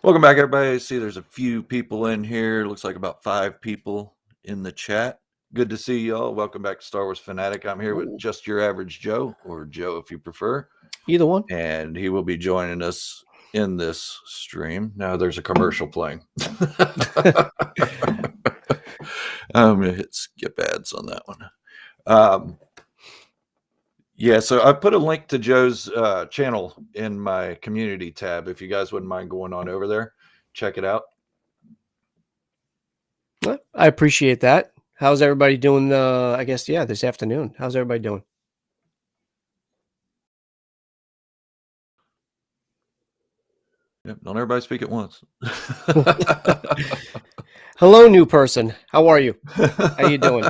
Welcome back, everybody. I see there's a few people in here. Looks like about 5 people in the chat. Good to see y'all. Welcome back to Star Wars Fanatic. I'm here with just your average Joe, or Joe if you prefer. Either one. And he will be joining us in this stream. Now there's a commercial playing. I'm going to hit skip ads on that one. Yeah, so I put a link to Joe's channel in my community tab. If you guys wouldn't mind going on over there, check it out. I appreciate that. How's everybody doing? I guess, this afternoon. How's everybody doing? Yep, don't everybody speak at once. Hello, new person. How are you? How you doing?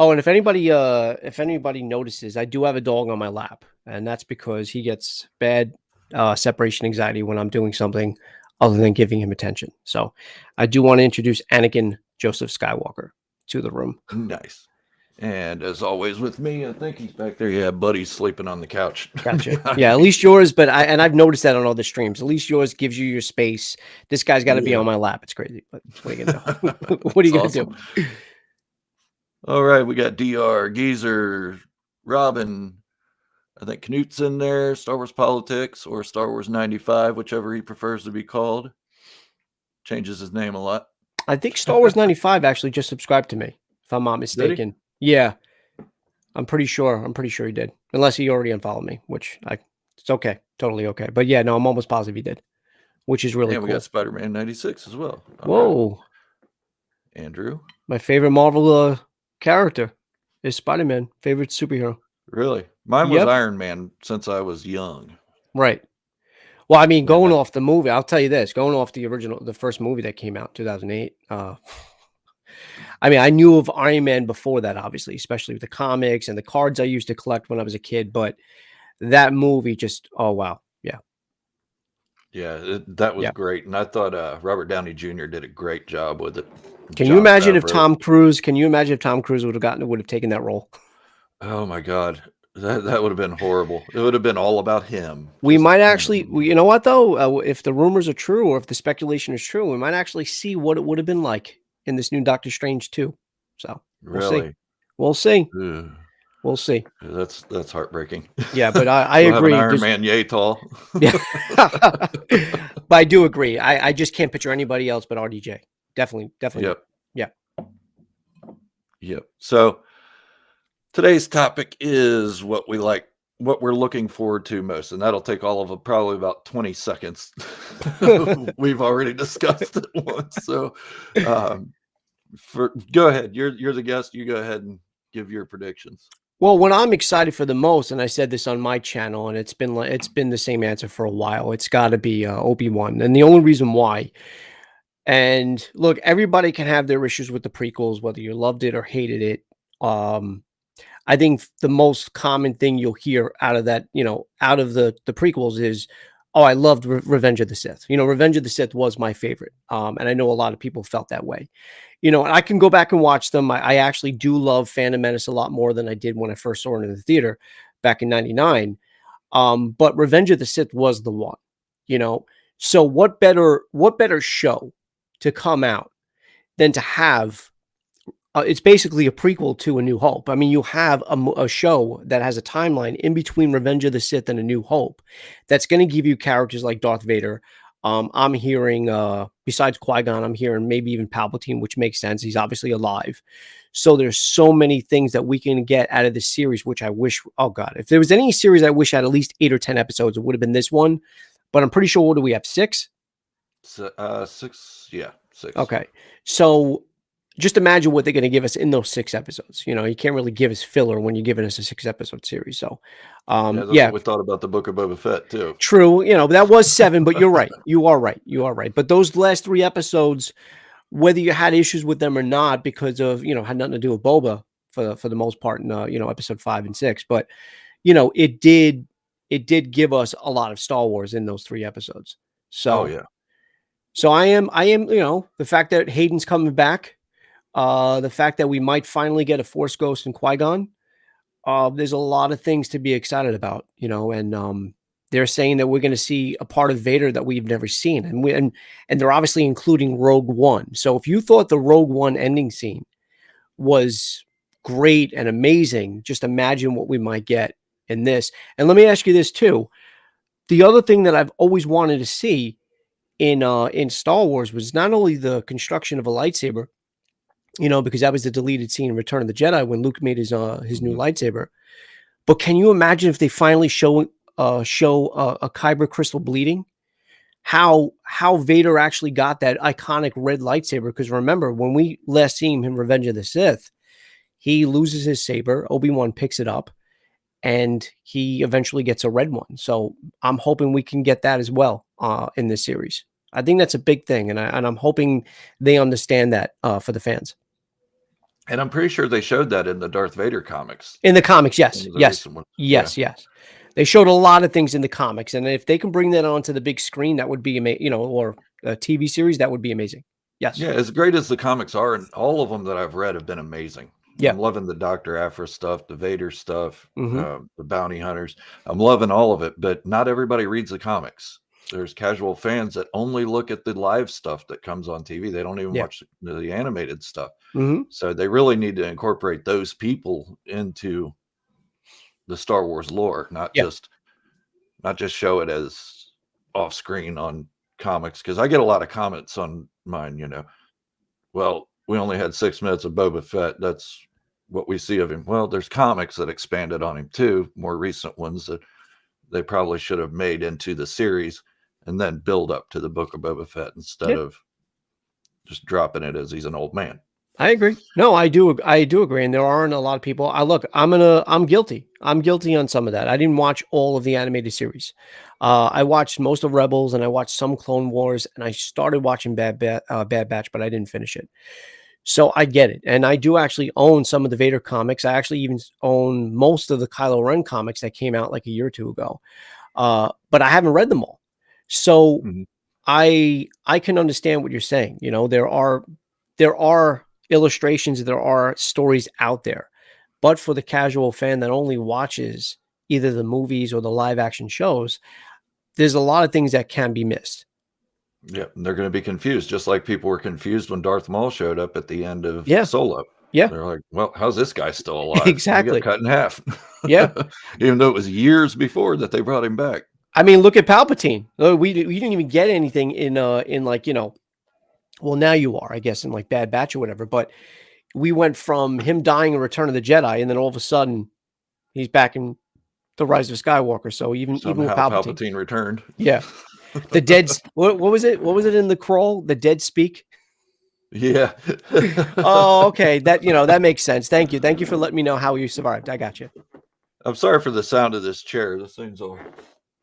Oh, and if anybody notices, I do have a dog on my lap, and that's because he gets bad separation anxiety when I'm doing something other than giving him attention. So I do want to introduce Anakin Joseph Skywalker to the room. Nice. And as always with me, I think he's back there. Yeah, buddy's sleeping on the couch. Gotcha. Yeah, at least yours, but I've noticed that on other streams. At least yours gives you your space. This guy's got to be on my lap. It's crazy, but what are you gonna do? What are you gonna do? All right, we got DR, Geezer, Robin. I think Knut's in there, Star Wars Politics, or Star Wars 95, whichever he prefers to be called. Changes his name a lot. I think Star Wars 95 actually just subscribed to me, if I'm not mistaken. Yeah. I'm pretty sure he did. Unless he already unfollowed me, which it's okay. Totally okay. But yeah, no, I'm almost positive he did, which is really cool. We got Spider-Man 96 as well. Whoa. Right. Andrew. My favorite Marvel character is Spider-Man. Favorite superhero. Really? Mine was Iron Man since I was young. Right. Well, I mean, going off the movie, I'll tell you this, going off the first movie that came out, 2008, I mean, I knew of Iron Man before that, obviously, especially with the comics and the cards I used to collect when I was a kid. But that movie just, oh, wow. Yeah. Yeah, that was great. And I thought Robert Downey Jr. did a great job with it. Can you imagine if Tom Cruise would have taken that role? Oh, my God. That would have been horrible. It would have been all about him. We might actually, you know what, though? If the rumors are true or if the speculation is true, we might actually see what it would have been like in this new Doctor Strange 2. So we'll see. Ugh. We'll see. That's heartbreaking. Yeah, but I agree. Have an Iron Man yay tall. Yeah. But I do agree. I just can't picture anybody else but RDJ. Definitely. Yep. Yep. So today's topic is what we're looking forward to most, and that'll take all of probably about 20 seconds. We've already discussed it once. So go ahead. You're the guest. You go ahead and give your predictions. Well, what I'm excited for the most, and I said this on my channel, and it's been the same answer for a while. It's got to be Obi-Wan, and the only reason why. And look, everybody can have their issues with the prequels, whether you loved it or hated it. I think the most common thing you'll hear out of that, out of the prequels is, oh, I loved Revenge of the Sith. Revenge of the Sith was my favorite. And I know a lot of people felt that way. And I can go back and watch them. I actually do love Phantom Menace a lot more than I did when I first saw it in the theater back in 99. But Revenge of the Sith was the one, So what better show to come out than to have it's basically a prequel to A New Hope. I mean, you have a show that has a timeline in between Revenge of the Sith and A New Hope that's going to give you characters like Darth Vader. I'm hearing, besides Qui-Gon, I'm hearing maybe even Palpatine, which makes sense. He's obviously alive. So there's so many things that we can get out of this series, which I wish, oh God, if there was any series I wish had at least 8 or 10 episodes, it would have been this one. But I'm pretty sure, what do we have, 6? 6, yeah, 6. Okay. So just imagine what they're going to give us in those 6 episodes. You can't really give us filler when you're giving us a 6-episode series. So, that's what we thought about the Book of Boba Fett too. True. That was 7, but you're right. You are right. But those last 3 episodes, whether you had issues with them or not, because of, had nothing to do with Boba for the most part in, episode 5 and 6, but, it did give us a lot of Star Wars in those 3 episodes. So, So I am, the fact that Hayden's coming back, the fact that we might finally get a Force Ghost in Qui-Gon, there's a lot of things to be excited about, and They're saying that we're going to see a part of Vader that we've never seen, and they're obviously including Rogue One. So if you thought the Rogue One ending scene was great and amazing, just imagine what we might get in this. And let me ask you this too: the other thing that I've always wanted to see in Star Wars was not only the construction of a lightsaber, because that was the deleted scene in Return of the Jedi when Luke made his new lightsaber. But can you imagine if they finally show a kyber crystal bleeding? How Vader actually got that iconic red lightsaber? Because remember, when we last see him in Revenge of the Sith, he loses his saber. Obi-Wan picks it up, and he eventually gets a red one. So I'm hoping we can get that as well in this series. I think that's a big thing, and I'm hoping they understand that for the fans. And I'm pretty sure they showed that in the Darth Vader comics. In the comics, yes. Yes. They showed a lot of things in the comics, and if they can bring that onto the big screen, that would be amazing, or a TV series, that would be amazing. Yes. Yeah, as great as the comics are, and all of them that I've read have been amazing. Yeah. I'm loving the Dr. Aphra stuff, the Vader stuff, the bounty hunters. I'm loving all of it, but not everybody reads the comics. There's casual fans that only look at the live stuff that comes on TV. They don't even watch the animated stuff. So they really need to incorporate those people into the Star Wars lore, not just show it as off screen on comics. Because I get a lot of comments on mine, well, we only had 6 minutes of Boba Fett. That's what we see of him. Well, there's comics that expanded on him too, more recent ones that they probably should have made into the series and then build up to the Book of Boba Fett instead of just dropping it as he's an old man. I agree. No, I do agree. And there aren't a lot of people. I'm guilty. I'm guilty on some of that. I didn't watch all of the animated series. I watched most of Rebels, and I watched some Clone Wars, and I started watching Bad Batch, but I didn't finish it. So I get it. And I do actually own some of the Vader comics. I actually even own most of the Kylo Ren comics that came out like a year or two ago. But I haven't read them all. So I can understand what you're saying. There are illustrations, there are stories out there, but for the casual fan that only watches either the movies or the live action shows, there's a lot of things that can be missed. Yeah, and they're going to be confused, just like people were confused when Darth Maul showed up at the end of Solo. Yeah, they're like, "Well, how's this guy still alive?" Exactly, he got cut in half. Yeah, even though it was years before that they brought him back. I mean, look at Palpatine. We didn't even get anything in like well, now you are, I guess, in like Bad Batch or whatever. But we went from him dying in Return of the Jedi, and then all of a sudden, he's back in The Rise of Skywalker. So even with Palpatine returned. Yeah. The dead. What was it? What was it in the crawl? The dead speak. Yeah. Oh, okay. That makes sense. Thank you. Thank you for letting me know how you survived. I got you. I'm sorry for the sound of this chair. This thing's all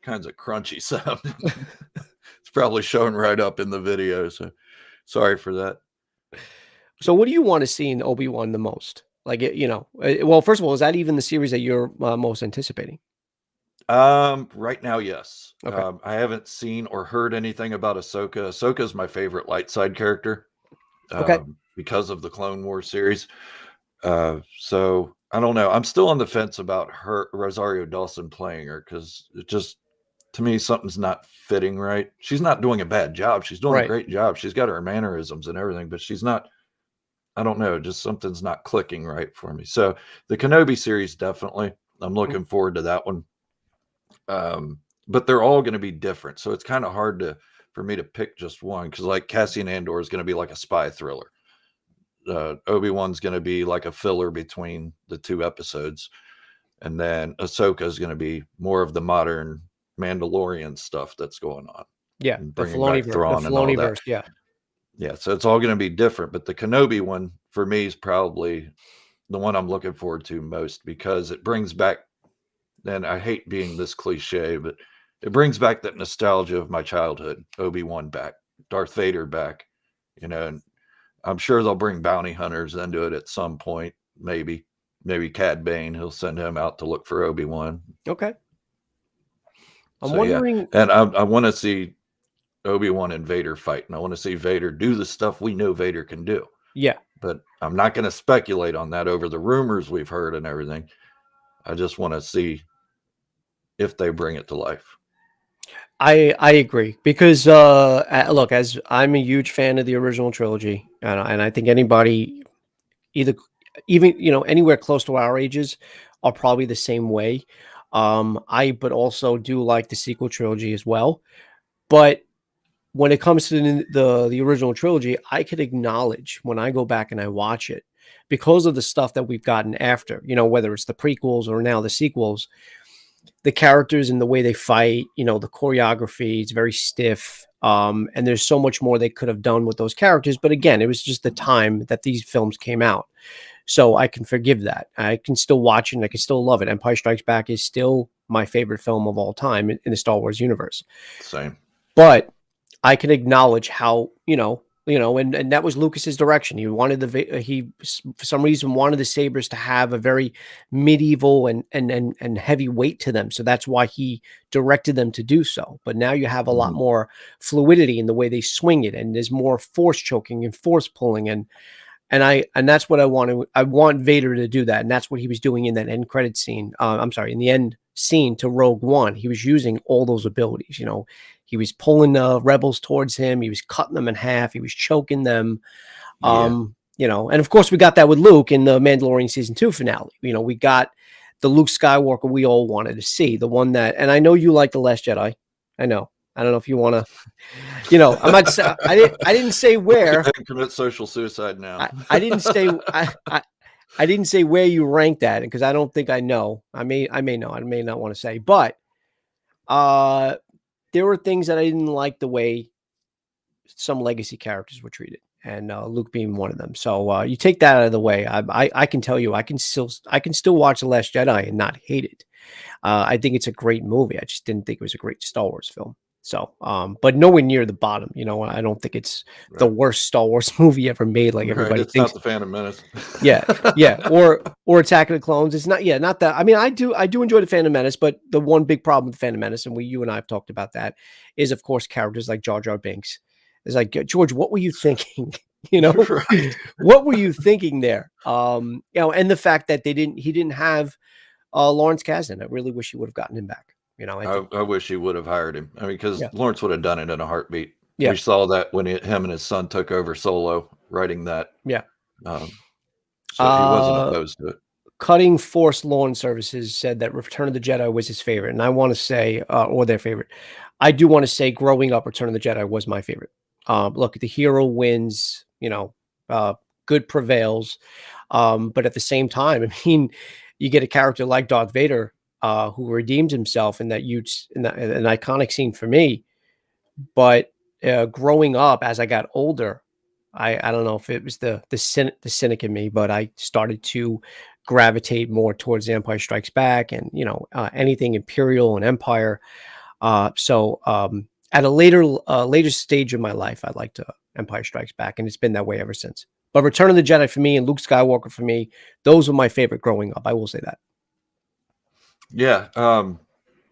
kinds of crunchy sound. It's probably showing right up in the video. So sorry for that. So what do you want to see in Obi-Wan the most? Like, well, first of all, is that even the series that you're most anticipating? Right now, yes. Okay. I haven't seen or heard anything about Ahsoka. Ahsoka is my favorite light side character. Because of the Clone Wars series. So I don't know. I'm still on the fence about Rosario Dawson playing her, because it just, to me, something's not fitting right. She's not doing a bad job. She's doing a great job. She's got her mannerisms and everything, but she's not, I don't know, just something's not clicking right for me. So the Kenobi series, definitely. I'm looking forward to that one. But they're all going to be different. So it's kind of hard for me to pick just one, because like Cassian Andor is going to be like a spy thriller. Obi-Wan's going to be like a filler between the 2 episodes. And then Ahsoka is going to be more of the modern Mandalorian stuff that's going on. Yeah. The Filoni-verse. Yeah. Yeah. So it's all going to be different. But the Kenobi one for me is probably the one I'm looking forward to most, because it brings back, and I hate being this cliche, but it brings back that nostalgia of my childhood. Obi-Wan back, Darth Vader back, and I'm sure they'll bring bounty hunters into it at some point. Maybe Cad Bane, he'll send him out to look for Obi-Wan. Okay. I'm wondering. Yeah. And I want to see Obi-Wan and Vader fight, and I want to see Vader do the stuff we know Vader can do. Yeah. But I'm not going to speculate on that over the rumors we've heard and everything. I just want to see if they bring it to life. I agree because look, as I'm a huge fan of the original trilogy, and I think anybody either even anywhere close to our ages are probably the same way. I but also do like the sequel trilogy as well. But when it comes to the original trilogy, I could acknowledge when I go back and I watch it because of the stuff that we've gotten after, whether it's the prequels or now the sequels, the characters and the way they fight, the choreography, it's very stiff. And there's so much more they could have done with those characters. But again, it was just the time that these films came out. So I can forgive that. I can still watch it and I can still love it. Empire Strikes Back is still my favorite film of all time in the Star Wars universe. Same. But I can acknowledge how, and that was Lucas's direction. He wanted he for some reason wanted the sabers to have a very medieval and heavy weight to them. So that's why he directed them to do so. But now you have a lot more fluidity in the way they swing it, and there's more force choking and force pulling, and that's what I want to. I want Vader to do that, and that's what he was doing in that end credit scene. I'm sorry, in the end scene to Rogue One, he was using all those abilities. He was pulling rebels towards him. He was cutting them in half. He was choking them. Yeah. And of course we got that with Luke in the Mandalorian season 2 finale. We got the Luke Skywalker we all wanted to see, the one that, and I know you like the Last Jedi. I know. I don't know if you want to. I'm not. I didn't say where. Commit social suicide now. I didn't say. I didn't say where you ranked that because I don't think I know. I may know. I may not want to say, but there were things that I didn't like the way some legacy characters were treated, and Luke being one of them. So you take that out of the way. I can tell you, I can still watch The Last Jedi and not hate it. I think it's a great movie. I just didn't think it was a great Star Wars film. So, but nowhere near the bottom. I don't think it's the worst Star Wars movie ever made. Like everybody It's thinks. not the Phantom Menace. Yeah. Or Attack of the Clones. It's not. Yeah, not that. I mean, I do enjoy the Phantom Menace, but the one big problem with the Phantom Menace, and you and I have talked about that, is of course characters like Jar Jar Binks. It's like, George, what were you thinking? Right. What were you thinking there? And the fact that he didn't have Lawrence Kasdan. I really wish he would have gotten him back. I wish he would have hired him. I mean, because Lawrence would have done it in a heartbeat. Yeah. We saw that when him and his son took over Solo, writing that. Yeah. So he wasn't opposed to it. Cutting Force Lawn Services said that Return of the Jedi was his favorite, and I want to say, or their favorite. I do want to say, growing up, Return of the Jedi was my favorite. Look, the hero wins. Good prevails. But at the same time, I mean, you get a character like Darth Vader, who redeemed himself in that an iconic scene for me. But growing up, as I got older, I don't know if it was the cynic in me, but I started to gravitate more towards The Empire Strikes Back and anything Imperial and Empire. So at a later stage of my life, I liked Empire Strikes Back, and it's been that way ever since. But Return of the Jedi for me and Luke Skywalker for me, those were my favorite growing up. I will say that. Yeah.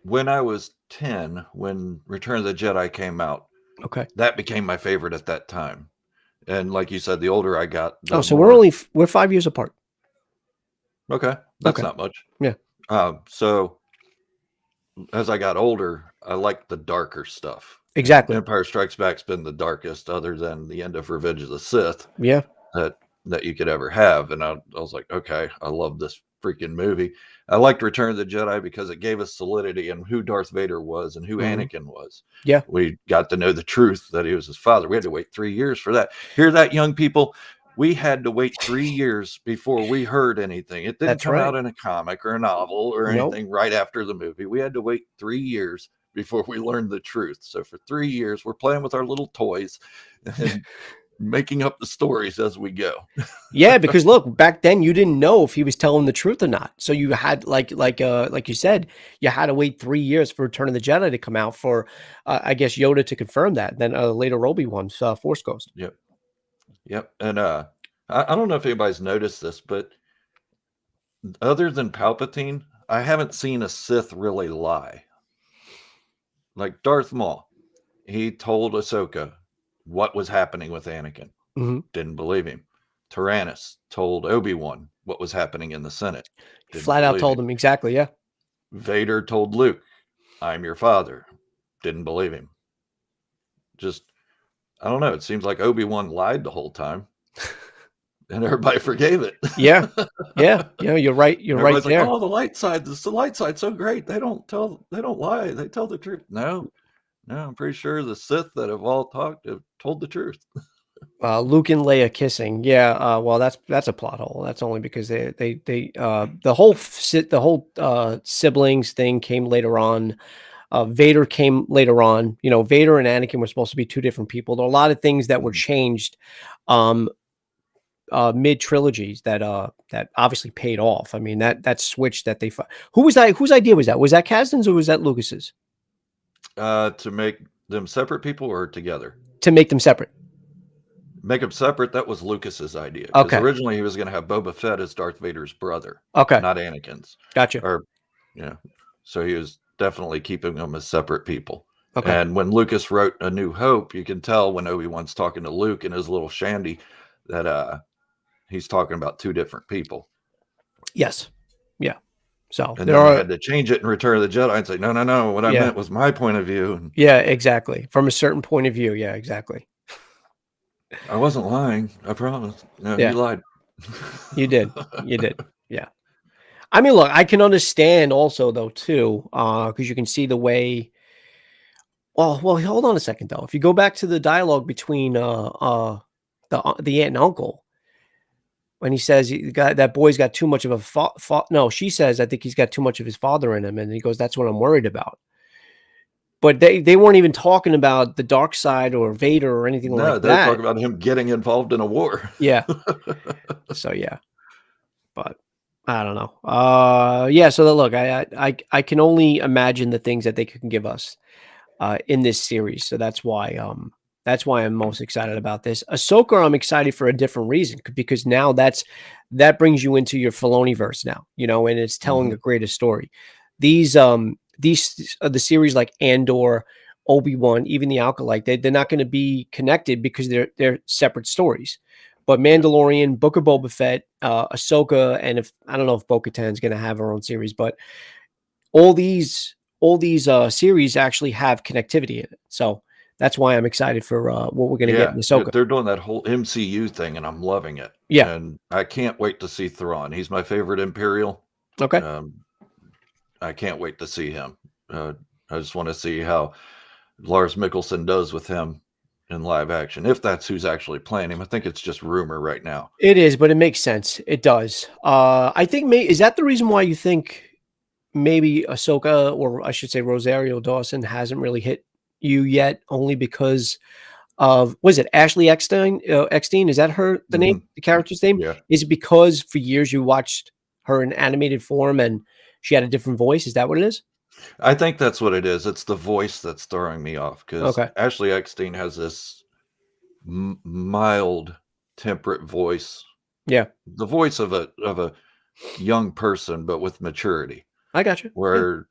When I was 10, when Return of the Jedi came out, okay, that became my favorite at that time. And like you said, the older I got, so we're 5 years apart. Okay, that's not much. Yeah. So as I got older, I liked the darker stuff. Exactly. Empire Strikes Back's been the darkest, other than the end of Revenge of the Sith. Yeah. That you could ever have. And I was like, okay, I love this freaking movie. I liked Return of the Jedi because it gave us solidity in who Darth Vader was and who Anakin was. Yeah. We got to know the truth that he was his father. We had to wait 3 years for that. Hear that, young people? We had to wait 3 years before we heard anything. It didn't come out in a comic or a novel or anything right after the movie. We had to wait 3 years before we learned the truth. So for 3 years, we're playing with our little toys and making up the stories as we go. Yeah, because look, back then you didn't know if he was telling the truth or not. So you had like you said, you had to wait 3 years for Return of the Jedi to come out for I guess Yoda to confirm that. Then later Obi-Wan's Force Ghost. Yep. And I don't know if anybody's noticed this, but other than Palpatine, I haven't seen a Sith really lie. Like Darth Maul, he told Ahsoka what was happening with Anakin. Didn't believe him. Tyrannus told Obi-Wan what was happening in the Senate. Flat out told him. Exactly, yeah. Vader told Luke, I'm your father. didn't believe him. Just, I don't know. It seems like Obi-Wan lied the whole time, and everybody forgave it. Yeah. You're right. You're right Everybody's like, there. "Oh, the light side. The light side's so great. They don't lie. They tell the truth." No, I'm pretty sure the Sith that have all talked have told the truth. Luke and Leia kissing. Yeah. Well, that's a plot hole. That's only because the whole siblings thing came later on. Vader came later on. You know, Vader and Anakin were supposed to be two different people. There are a lot of things that were changed mid trilogies that obviously paid off. I mean, that switch that whose idea was that? Was that Kasdan's or was that Lucas's? To make them separate people or together? To make them separate. Make them separate. That was Lucas's idea. Because Okay. originally he was going to have Boba Fett as Darth Vader's brother. Okay. Not Anakin's. Gotcha. Or, so he was definitely keeping them as separate people. Okay. And when Lucas wrote A New Hope, you can tell when Obi-Wan's talking to Luke in his little shandy that he's talking about two different people. Yes. Yeah. So and then they had to change it in Return of the Jedi and say, no. What I meant was my point of view. Yeah, exactly. From a certain point of view. Yeah, exactly. I wasn't lying. I promise. No, you lied. You did. Yeah. I mean, look, I can understand also though too, because you can see the way. Well, hold on a second though. If you go back to the dialogue between the aunt and uncle, when he says that boy's got too much of a no, she says I think he's got too much of his father in him, and he goes, "That's what I'm worried about." But they weren't even talking about the dark side or Vader or anything like that. No, they're talking about him getting involved in a war. Yeah. So yeah, but I don't know. Yeah. So look, I can only imagine the things that they can give us in this series. So that's why I'm most excited about this. Ahsoka, I'm excited for a different reason because now that brings you into your Filoni-verse now, and it's telling a greater story. These are the series like Andor, Obi-Wan, even the Acolyte, they're not going to be connected because they're separate stories. But Mandalorian, Book of Boba Fett, Ahsoka, and I don't know if Bo-Katan is going to have her own series, but all these series actually have connectivity in it. So that's why I'm excited for what we're going to get in Ahsoka. They're doing that whole MCU thing, and I'm loving it. Yeah, and I can't wait to see Thrawn. He's my favorite Imperial. Okay. I can't wait to see him. I just want to see how Lars Mikkelsen does with him in live action, if that's who's actually playing him. I think it's just rumor right now. It is, but it makes sense. It does. I think is that the reason why you think maybe Ahsoka, or I should say Rosario Dawson, hasn't really hit you yet, only because of, was it Ashley Eckstein? Is that the name, the character's name? Yeah. Is it because for years you watched her in animated form and she had a different voice? Is that what it is? I think that's what it is. It's the voice that's throwing me off, because Ashley Eckstein has this mild, temperate voice. Yeah, the voice of a young person, but with maturity. I got you. Where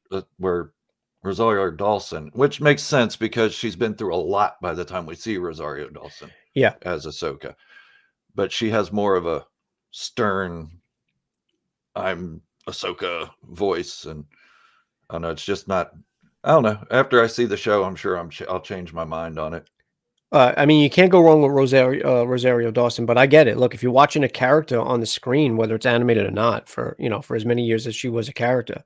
Rosario Dawson, which makes sense because she's been through a lot by the time we see Rosario Dawson. Yeah, as Ahsoka, but she has more of a stern, I'm Ahsoka voice, and I don't know. It's just not. I don't know. After I see the show, I'm sure I'll change my mind on it. I mean, you can't go wrong with Rosario Dawson, but I get it. Look, if you're watching a character on the screen, whether it's animated or not, for as many years as she was a character,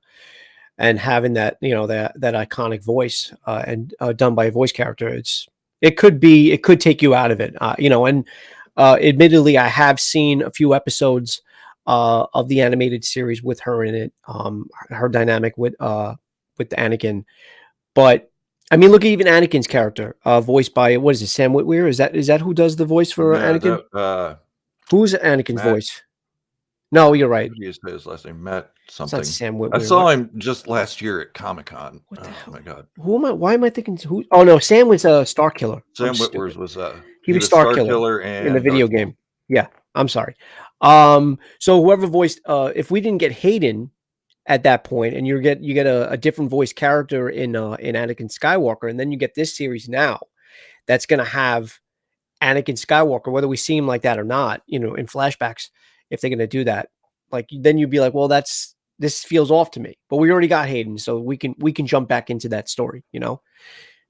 and having that that iconic voice and done by a voice character, it could take you out of it, And admittedly, I have seen a few episodes of the animated series with her in it, her dynamic with Anakin, but. I mean, look at even Anakin's character, voiced by, what is it, Sam Witwer? Is that who does the voice for Anakin? Who's Anakin's voice? No, you're right. What do you say his last name? Matt something. It's not Sam Witwer. I saw him just last year at Comic-Con. What the hell? My God. Who am I? Why am I thinking who? Oh no, Sam was a Star Killer. Sam Witwer was he was Star Killer and in the video game. Yeah, I'm sorry. So whoever voiced, if we didn't get Hayden at that point, and you get a different voice character in Anakin Skywalker, and then you get this series now that's going to have Anakin Skywalker, whether we see him like that or not, in flashbacks, if they're going to do that, like, then you'd be like, well, this feels off to me, but we already got Hayden, so we can jump back into that story,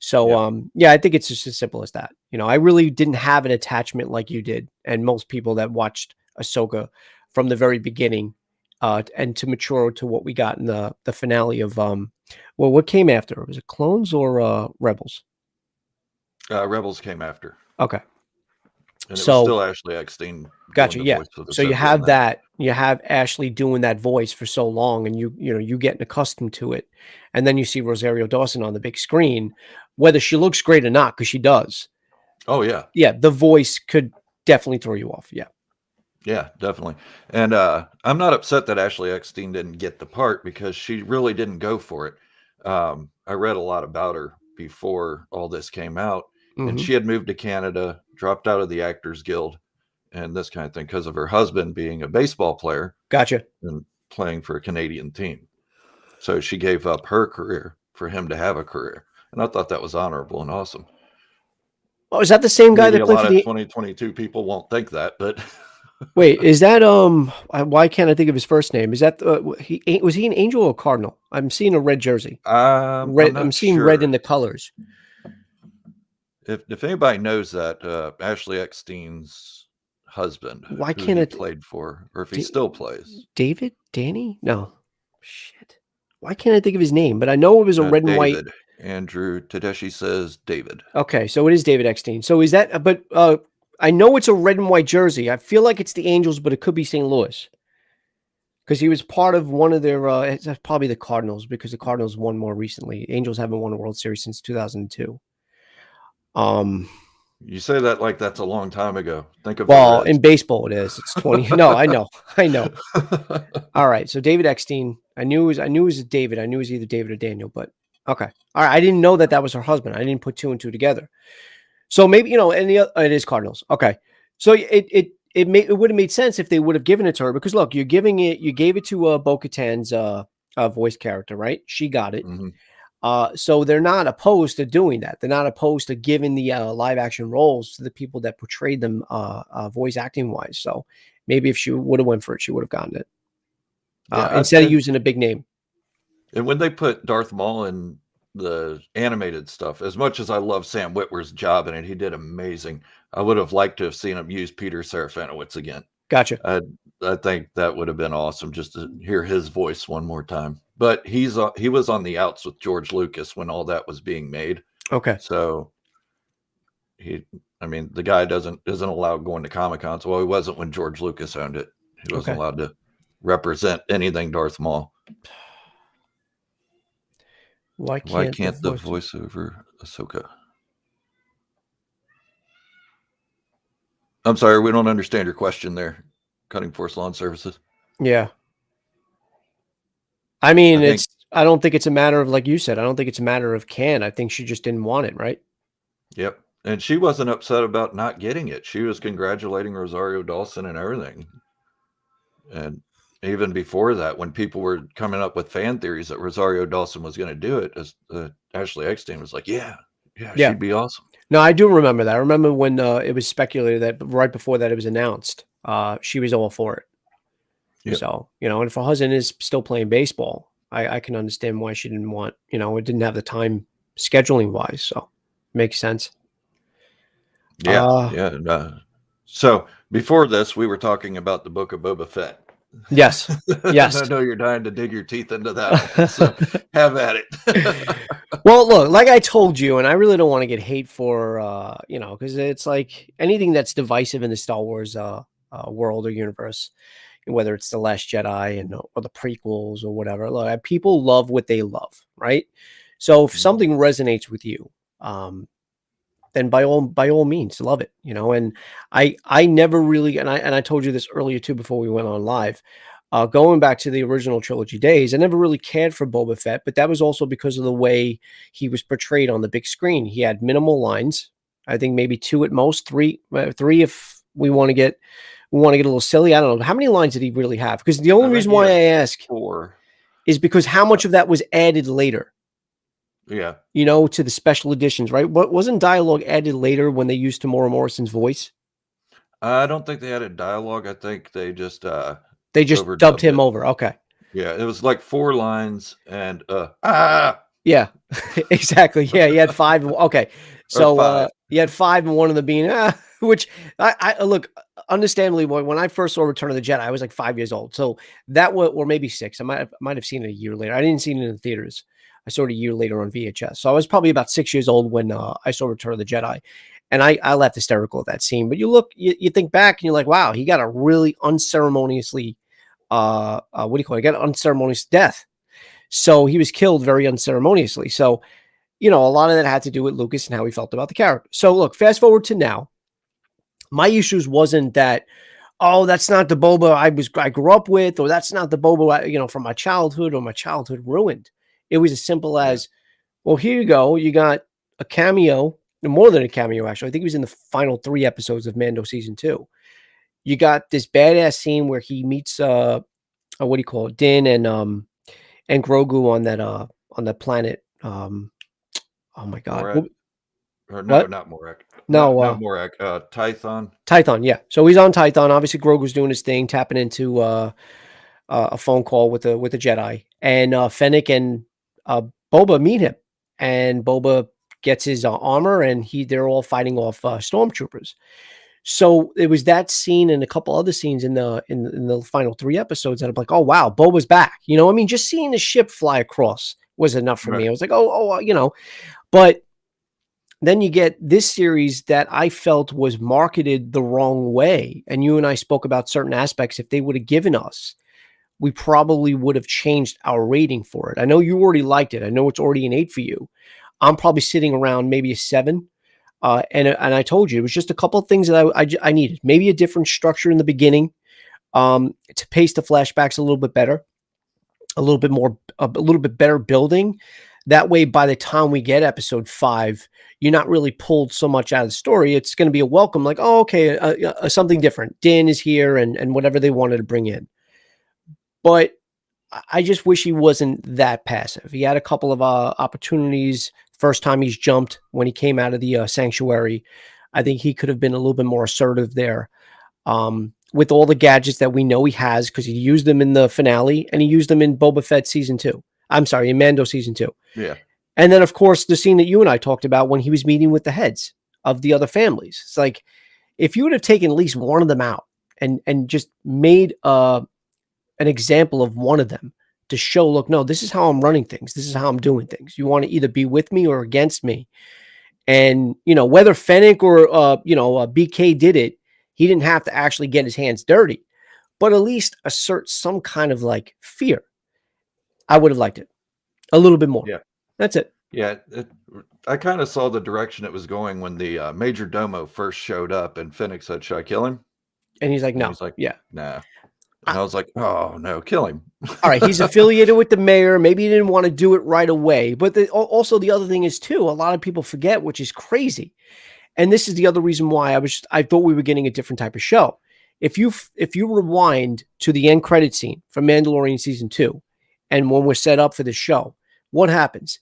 So, Yeah. yeah, I think it's just as simple as that. You know, I really didn't have an attachment like you did, and most people that watched Ahsoka from the very beginning, and to mature to what we got in the finale of well, what came after? Was it Clones or Rebels? Rebels came after, Okay, and it was so still Ashley Eckstein doing gotcha. the Yeah, voice of so you Ahsoka in have that. that. You have Ashley doing that voice for so long, and you know you getting accustomed to it, and then you see Rosario Dawson on the big screen, whether she looks great or not, because she does. Oh yeah, Yeah, the voice could definitely throw you off. Yeah. yeah, definitely. And I'm not upset that Ashley Eckstein didn't get the part because she really didn't go for it. I read a lot about her before all this came out, and Mhm. she had moved to Canada, dropped out of the Actors Guild, and this kind of thing because of her husband being a baseball player Gotcha. and playing for a Canadian team. So she gave up her career for him to have a career, and I thought that was honorable and awesome. Oh, is that the same guy Maybe that a played lot for of the 2022 people won't think that, but Wait, is that, why can't I think of his first name? Is that, was he an Angel or Cardinal? I'm seeing a red jersey. I'm Red I'm not seeing red in sure. the colors. If anybody knows that, Ashley Eckstein's husband, Why who can't he it played for, or if he Da still plays, David? Danny? No. Shit. Why can't I think of his name? But I know it was a red and white. David. Andrew Tedeschi says David. Okay, so it is David Eckstein. So is that but, I know it's a red and white jersey. I feel like it's the Angels, but it could be St. Louis. Because he was part of one of their, it's probably the Cardinals because the Cardinals won more recently. Angels haven't won a World Series since 2002. Um, You say that like that's a long time ago. Think of the well, Reds. in baseball it is. It's 20. No, I know. I know. All right. So David Eckstein, I knew it was David. I knew it was either David or Daniel, but okay. All right. I didn't know that was her husband. I didn't put two and two together. So maybe, and it is Cardinals. Okay. So it would have made sense if they would have given it to her because look, you gave it to Bo-Katan's voice character, right? She got it. Hmm. So they're not opposed to doing that. They're not opposed to giving the live action roles to the people that portrayed them voice acting wise. So maybe if she would have went for it, she would have gotten it Yeah, instead of using a big name. and when they put Darth Maul in the animated stuff, as much as I love Sam Witwer's job in it, he did amazing. I would have liked to have seen him use Peter Serafinowicz again. Gotcha. I I think that would have been awesome just to hear his voice one more time. But he was on the outs with George Lucas when all that was being made. Okay. So he, I mean, the guy isn't allowed going to Comic Cons. Well, he wasn't when George Lucas owned it. He wasn't Okay. allowed to represent anything Darth Maul. Why Why can't the can't the voice? voiceover Ahsoka? I'm sorry, we don't understand your question there. Cutting Force Lawn Services. Yeah. I mean, I think, I don't think it's a matter of, like you said, I don't think it's a matter of can. I think she just didn't want it, right? yep. And she wasn't upset about not getting it. She was congratulating Rosario Dawson and everything. And even before that, when people were coming up with fan theories that Rosario Dawson was going to do it, as Ashley Eckstein was like, "Yeah, yeah, Yeah. she'd be awesome." No, I do remember that. I remember when it was speculated that right before that it was announced, she was all for it. Yep. So, and if her husband is still playing baseball, I can understand why she didn't want, it didn't have the time scheduling wise. So makes sense. Yeah, yeah. And, so before this, we were talking about the book of Boba Fett. Yes. And Yes. I know you're dying to dig your teeth into that one, so have at it. Well, look, like I told you, and I really don't want to get hate for, because it's like anything that's divisive in the Star Wars world or universe, whether it's the Last Jedi or the prequels or whatever. Look, people love what they love, right? So if Mhm. something resonates with you, then by all means, love it, And I never really, and I told you this earlier too before we went on live. Going back to the original trilogy days, I never really cared for Boba Fett, but that was also because of the way he was portrayed on the big screen. He had minimal lines. I think maybe two at most, three if we want to get a little silly. I don't know how many lines did he really have. Because the only I think reason he why had I ask 4. is because how much of that was added later, Yeah. to the special editions, right? What wasn't dialogue added later when they used Tamora Morrison's voice? I don't think they had a dialogue. I think they just They just dubbed overdubbed him it. over. Okay. Yeah, it was like 4 lines and Yeah, exactly. Yeah, he had 5. Okay, or so 5. he had 5, and one of them being which I look, understandably, when I first saw Return of the Jedi, I was like 5 years old. So that was, or maybe 6. I might have seen it a year later. I didn't see it in the theaters. I saw it a year later on VHS. So I was probably about 6 years old when I saw Return of the Jedi, and I laughed hysterical at that scene. But you think back, and you're like, wow, he got a really unceremoniously what do you call it? He got an unceremonious death. So he was killed very unceremoniously. So, a lot of that had to do with Lucas and how he felt about the character. So look, fast forward to now. My issues wasn't that, oh, that's not the Boba I grew up with, or that's not the Boba from my childhood, or my childhood ruined. It was as simple Yeah. as, well, here you go. You got a cameo, more than a cameo, actually. I think he was in the final 3 episodes of Mando season 2. You got this badass scene where he meets what do you call it, Din and Grogu on that planet. Oh my God. Morag, or no, What? not Morag. No, No Morag. Tython. Tython. Yeah. So he's on Tython. Obviously, Grogu's doing his thing, tapping into a phone call with the Jedi, and Fennec and Boba meet him, and Boba gets his armor, and they're all fighting off stormtroopers. So it was that scene and a couple other scenes in the final 3 episodes that I'm like, oh wow, Boba's back. I mean, just seeing the ship fly across was enough for Right. me. I was like, but then you get this series that I felt was marketed the wrong way. And you and I spoke about certain aspects. If they would have given us, we probably would have changed our rating for it. I know you already liked it. I know it's already an 8 for you. I'm probably sitting around maybe a 7. And I told you, it was just a couple of things that I needed. Maybe a different structure in the beginning, to pace the flashbacks a little bit better, a little bit better building. That way, by the time we get episode 5, you're not really pulled so much out of the story. It's going to be a welcome, like, oh, okay, something different. Din is here, and whatever they wanted to bring in. But I just wish he wasn't that passive. He had a couple of opportunities. First time he's jumped when he came out of the sanctuary. I think he could have been a little bit more assertive there. With all the gadgets that we know he has, because he used them in the finale and he used them in Boba Fett season 2. I'm sorry, in Mando season 2. Yeah. And then, of course, the scene that you and I talked about when he was meeting with the heads of the other families. It's like, if you would have taken at least one of them out and just made an example of one of them to show, look, no, this is how I'm running things. This is how I'm doing things. You want to either be with me or against me. And, whether Fennec or, BK did it, he didn't have to actually get his hands dirty, but at least assert some kind of like fear. I would have liked it a little bit more. Yeah. That's it. Yeah. I kind of saw the direction it was going when the Major Domo first showed up and Fennec said, should I kill him? And he's like, no. He's like, yeah. nah. And I was like, oh, no, kill him. All right. He's affiliated with the mayor. Maybe he didn't want to do it right away. But also the other thing is, too, a lot of people forget, which is crazy. And this is the other reason why I thought we were getting a different type of show. If you rewind to the end credit scene from Mandalorian season 2, and when we're set up for the show, what happens?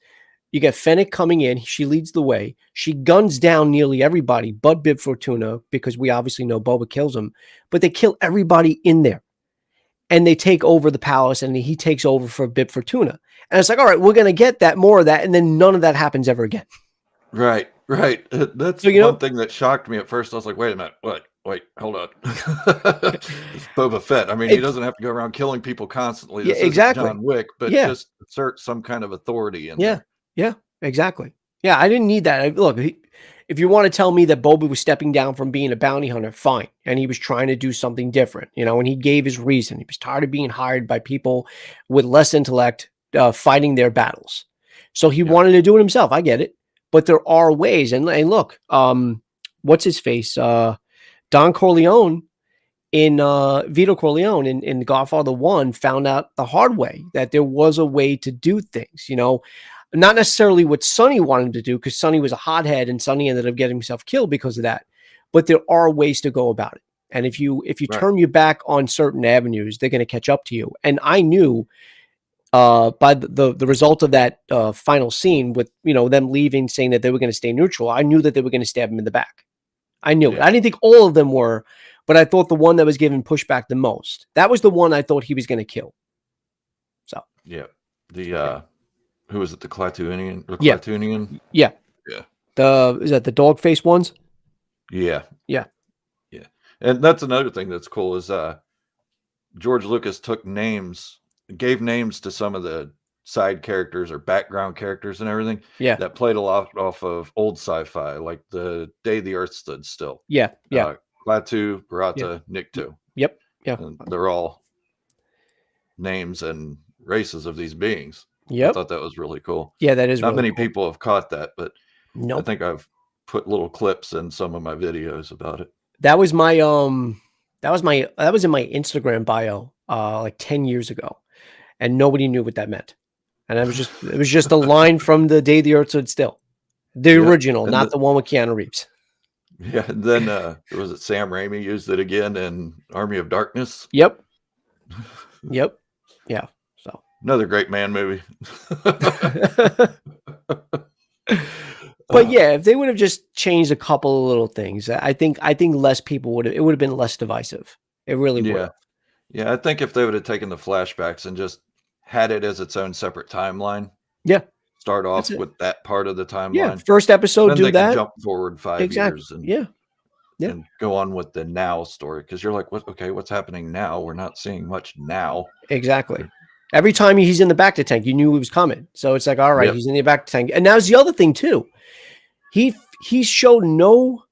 You get Fennec coming in. She leads the way. She guns down nearly everybody but Bib Fortuna, because we obviously know Boba kills him. But they kill everybody in there. And they take over the palace, and he takes over for Bib Fortuna. And it's like, all right, we're going to get more of that. And then none of that happens ever again. Right. That's one thing that shocked me at first. I was like, wait a minute. Wait, hold on. It's Boba Fett. I mean, he doesn't have to go around killing people constantly. This isn't exactly. John Wick, but just assert some kind of authority in there. Yeah, exactly. Yeah, I didn't need that. Look, if you want to tell me that Boba was stepping down from being a bounty hunter, fine. And he was trying to do something different, and he gave his reason. He was tired of being hired by people with less intellect fighting their battles. So he wanted to do it himself. I get it. But there are ways. And look, what's his face? Don Corleone Vito Corleone in Godfather 1 found out the hard way that there was a way to do things, not necessarily what Sonny wanted to do, because Sonny was a hothead and Sonny ended up getting himself killed because of that. But there are ways to go about it. And if you turn your back on certain avenues, they're going to catch up to you. And I knew by the result of that final scene with, them leaving, saying that they were going to stay neutral, I knew that they were going to stab him in the back. I knew it. I didn't think all of them were, but I thought the one that was given pushback the most, that was the one I thought he was going to kill. So, who was it? The Klatooinian? Or Yeah. Klatooinian? Yeah. Yeah. Is that the dog face ones? Yeah. Yeah. Yeah. And that's another thing that's cool is George Lucas gave names to some of the side characters or background characters and everything Yeah. that played a lot off of old sci-fi, like the Day the Earth Stood Still. Yeah. Yeah. Klaatu, Yeah. Barata, Nikto. Yep. Yeah. And they're all names and races of these beings. I Yep. thought that was really cool. Yeah, that is Not really many cool. people have caught that, but I Nope. think I've put little clips in some of my videos about it. That was my that was in my Instagram bio like 10 years ago, and nobody knew what that meant. And it was just a line from the Day the Earth Stood Still. The Yep. original, And not the one with Keanu Reeves. Yeah, and then was it Sam Raimi used it again in Army of Darkness? Yep. Yep. Yeah. So Another great man movie. but yeah, if they would have just changed a couple of little things, I think less people would have, it would have been less divisive. It really would Yeah. have. Yeah, I think if they would have taken the flashbacks and just had it as its own separate timeline, Yeah. start off That's it. with that part of the Yeah. timeline, First episode, then do they can that. jump forward 5 Exactly. years and Yeah. Yeah. and go on with the now story, because you're like, what? Okay, what's happening now? We're not seeing much now. Exactly. Every time he's in the back to tank, you knew he was coming. So it's like, all right, Yep. he's in the back to tank. And now's the other thing too. He showed no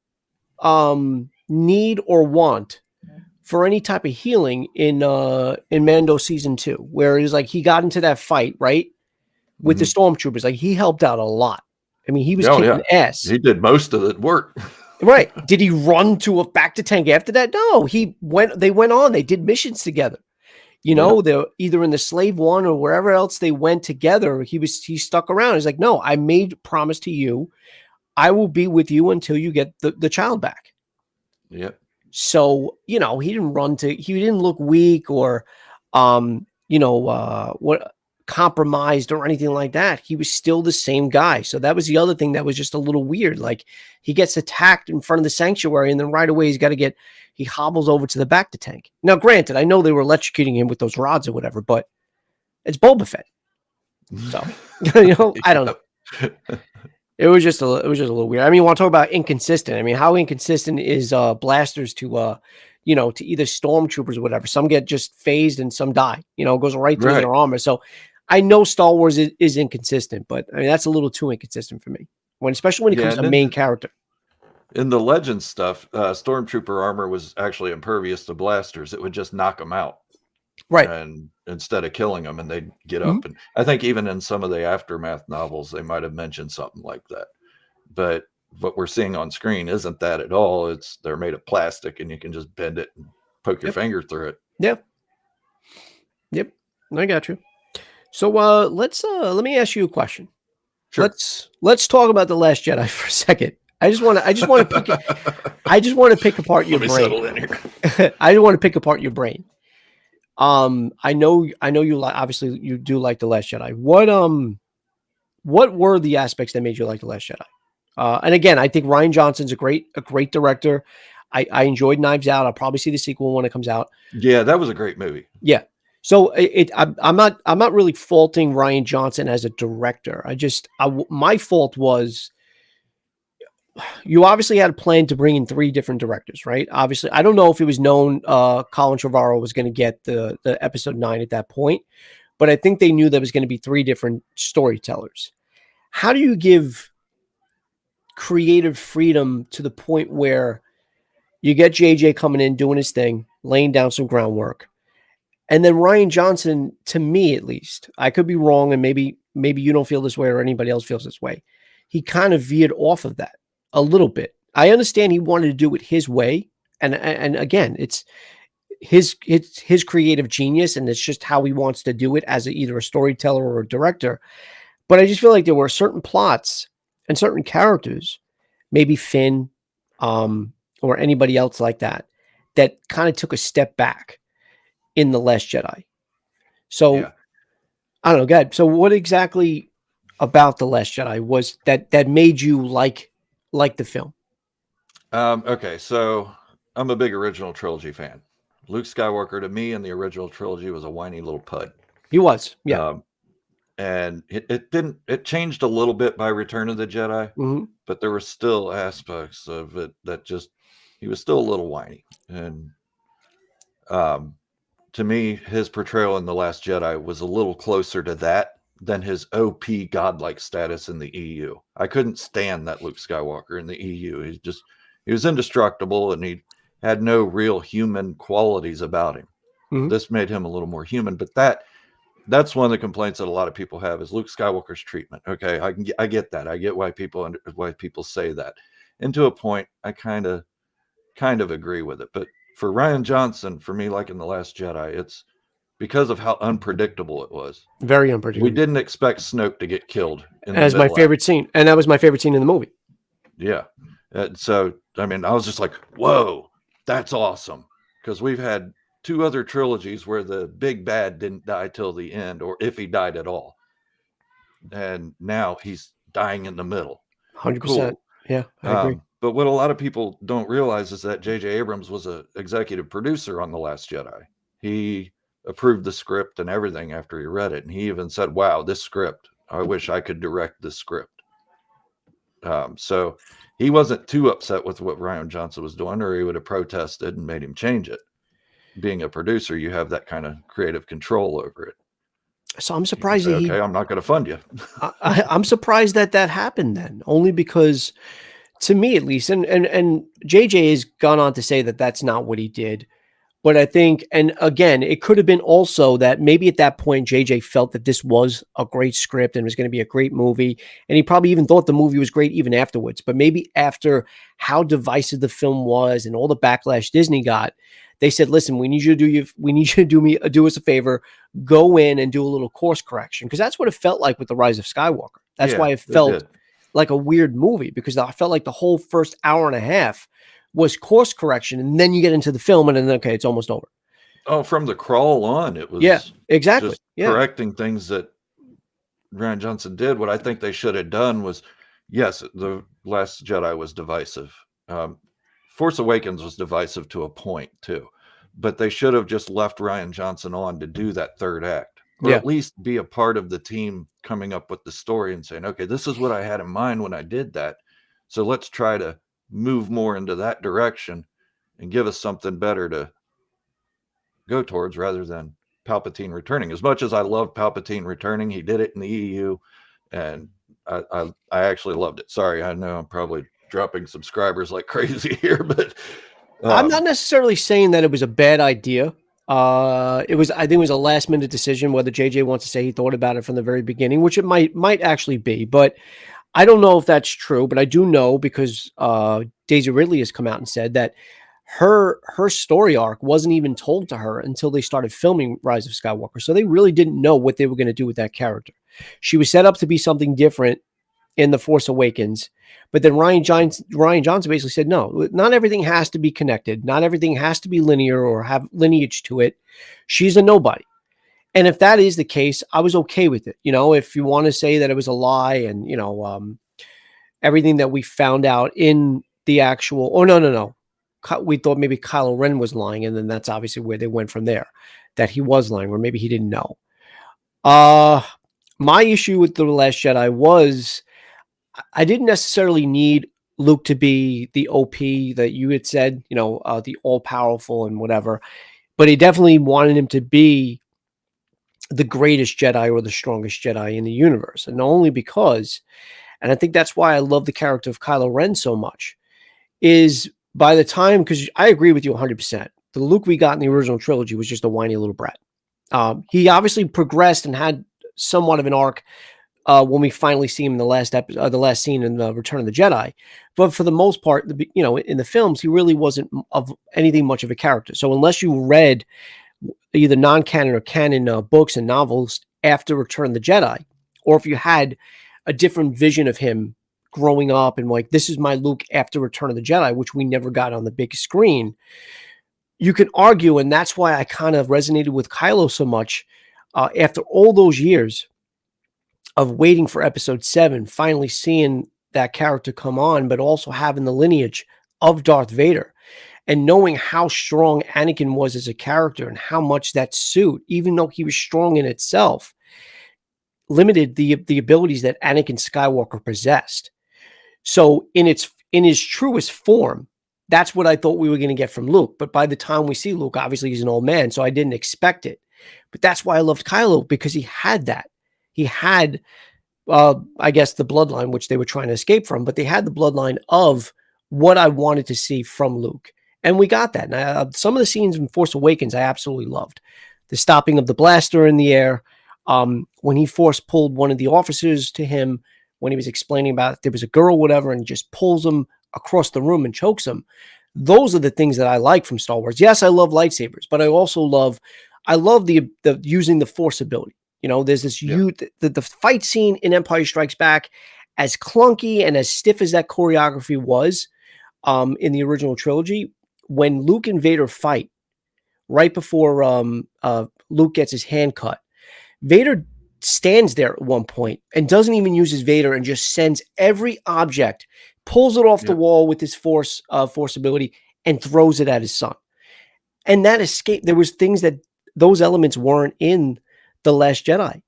need or want for any type of healing in Mando season 2, where it was like he got into that fight, right? With the stormtroopers. Like he helped out a lot. I mean, he was kicking ass. He did most of the work. Right. Did he run to a back to tank after that? No, they went on, they did missions together. You know, they're either in the Slave One or wherever else they went together. He stuck around. He's like, no, I made promise to you. I will be with you until you get the child back. Yep. So, you know, he didn't look weak or, compromised or anything like that. He was still the same guy. So that was the other thing that was just a little weird. Like he gets attacked in front of the sanctuary and then right away he hobbles over to the back to tank. Now, granted, I know they were electrocuting him with those rods or whatever, but it's Boba Fett. So, I don't know. It was just a little weird. I mean, you want to talk about inconsistent. I mean, how inconsistent is blasters to either stormtroopers or whatever. Some get just phased and some die. You know, it goes right through their armor. So I know Star Wars is inconsistent, but I mean that's a little too inconsistent for me. Especially when it comes to main character. In the Legends stuff, stormtrooper armor was actually impervious to blasters. It would just knock them out. Right. And instead of killing them, and they'd get up. And I think even in some of the Aftermath novels, they might have mentioned something like that. But what we're seeing on screen isn't that at all. They're made of plastic and you can just bend it and poke your finger through it. Yep. I got you. So let me ask you a question. Sure. Let's talk about The Last Jedi for a second. I just want to pick apart your brain. Settle in here. I just want to pick apart your brain. I know you obviously you do like The Last Jedi. What were the aspects that made you like The Last Jedi? And again, I think Rian Johnson's a great director. I enjoyed Knives Out. I'll probably see the sequel when it comes out. Yeah, that was a great movie. Yeah. So I'm not really faulting Rian Johnson as a director. My fault was you obviously had a plan to bring in 3 different directors, right? Obviously, I don't know if it was known Colin Trevorrow was going to get the episode 9 at that point, but I think they knew there was going to be 3 different storytellers. How do you give creative freedom to the point where you get JJ coming in, doing his thing, laying down some groundwork, and then Rian Johnson, to me at least, I could be wrong, and maybe you don't feel this way or anybody else feels this way, he kind of veered off of that a little bit. I understand he wanted to do it his way, and again, it's his creative genius, and it's just how he wants to do it as either a storyteller or a director. But I just feel like there were certain plots and certain characters, maybe Finn, or anybody else like that kind of took a step back in The Last Jedi. So yeah. I don't know, God. So what exactly about The Last Jedi was that made you like the film? Okay, so I'm a big original trilogy fan. Luke Skywalker to me in the original trilogy was a whiny little pud. He was, yeah. and it changed a little bit by Return of the Jedi, but there were still aspects of it that just he was still a little whiny. And to me, his portrayal in The Last Jedi was a little closer to that than his OP godlike status in the EU. I couldn't stand that Luke Skywalker in the EU. He was indestructible, and he had no real human qualities about him. This made him a little more human, but that's one of the complaints that a lot of people have is Luke Skywalker's treatment. Okay, I get that. I get why people say that. And to a point, I kind of agree with it. But for Rian Johnson, for me, like in The Last Jedi, it's because of how unpredictable it was. Very unpredictable. We didn't expect Snoke to get killed. As my favorite scene. And that was my favorite scene in the movie. Yeah. So, I mean, I was just like, whoa, that's awesome. Because we've had 2 other trilogies where the big bad didn't die till the end, or if he died at all. And now he's dying in the middle. 100%. Cool. Yeah, I agree. But what a lot of people don't realize is that J.J. Abrams was an executive producer on The Last Jedi. He approved the script and everything after he read it. And he even said, wow, this script, I wish I could direct this script. So he wasn't too upset with what Rian Johnson was doing, or he would have protested and made him change it. Being a producer, you have that kind of creative control over it. So I'm surprised say, okay, I'm not going to fund you. I'm surprised that happened then, only because, to me at least, and JJ has gone on to say that that's not what he did. But I think, and again, it could have been also that maybe at that point, JJ felt that this was a great script and was going to be a great movie. And he probably even thought the movie was great even afterwards. But maybe after how divisive the film was and all the backlash Disney got, they said, listen, we need you to do us a favor, go in and do a little course correction. Because that's what it felt like with The Rise of Skywalker. That's why it felt like a weird movie, because I felt like the whole first hour and a half was course correction, and then you get into the film, and then okay, it's almost over. Oh, from the crawl on, it was exactly just correcting things that Rian Johnson did. What I think they should have done was, yes, The Last Jedi was divisive. Force Awakens was divisive to a point too, but they should have just left Rian Johnson on to do that third act, or at least be a part of the team coming up with the story and saying, okay, this is what I had in mind when I did that. So let's try to move more into that direction and give us something better to go towards, rather than Palpatine returning. As much as I love Palpatine returning, he did it in the EU, and I actually loved it. Sorry, I know I'm probably dropping subscribers like crazy here, but I'm not necessarily saying that it was a bad idea. I think it was a last minute decision, whether JJ wants to say he thought about it from the very beginning, which it might actually be, but I don't know if that's true. But I do know, because Daisy Ridley has come out and said that her story arc wasn't even told to her until they started filming Rise of Skywalker. So they really didn't know what they were going to do with that character. She was set up to be something different in The Force Awakens, but then Rian Johnson basically said, no, not everything has to be connected. Not everything has to be linear or have lineage to it. She's a nobody. And if that is the case, I was okay with it. You know, if you want to say that it was a lie and, you know, everything that we found out in the actual, no. We thought maybe Kylo Ren was lying. And then that's obviously where they went from there, that he was lying, or maybe he didn't know. My issue with The Last Jedi was I didn't necessarily need Luke to be the OP that you had said, you know, the all powerful and whatever, but he definitely wanted him to be the greatest Jedi or the strongest Jedi in the universe. And only because, and I think that's why I love the character of Kylo Ren so much, is by the time, because I agree with you 100%, the Luke we got in the original trilogy was just a whiny little brat. He obviously progressed and had somewhat of an arc when we finally see him in the last episode, the last scene in the Return of the Jedi. But for the most part, you know, in the films, he really wasn't of anything much of a character. So unless you read either non-canon or canon books and novels after Return of the Jedi, or if you had a different vision of him growing up and like, this is my Luke after Return of the Jedi, which we never got on the big screen, you can argue, and that's why I kind of resonated with Kylo so much after all those years of waiting for episode 7, finally seeing that character come on, but also having the lineage of Darth Vader and knowing how strong Anakin was as a character and how much that suit, even though he was strong in itself, limited the abilities that Anakin Skywalker possessed. So in his truest form, that's what I thought we were going to get from Luke. But by the time we see Luke, obviously he's an old man, so I didn't expect it. But that's why I loved Kylo, because he had that. He had, I guess, the bloodline, which they were trying to escape from, but they had the bloodline of what I wanted to see from Luke. And we got that. And some of the scenes in Force Awakens I absolutely loved. The stopping of the blaster in the air, when he force pulled one of the officers to him, when he was explaining about if there was a girl, whatever, and just pulls him across the room and chokes him. Those are the things that I like from Star Wars. Yes, I love lightsabers, but I also love the using the Force ability. You know, there's this the fight scene in Empire Strikes Back, as clunky and as stiff as that choreography was in the original trilogy. When Luke and Vader fight, right before Luke gets his hand cut, Vader stands there at one point and doesn't even use his Vader and just sends every object, pulls it off the wall with his force ability and throws it at his son. And that escape, there was things that those elements weren't in The Last Jedi.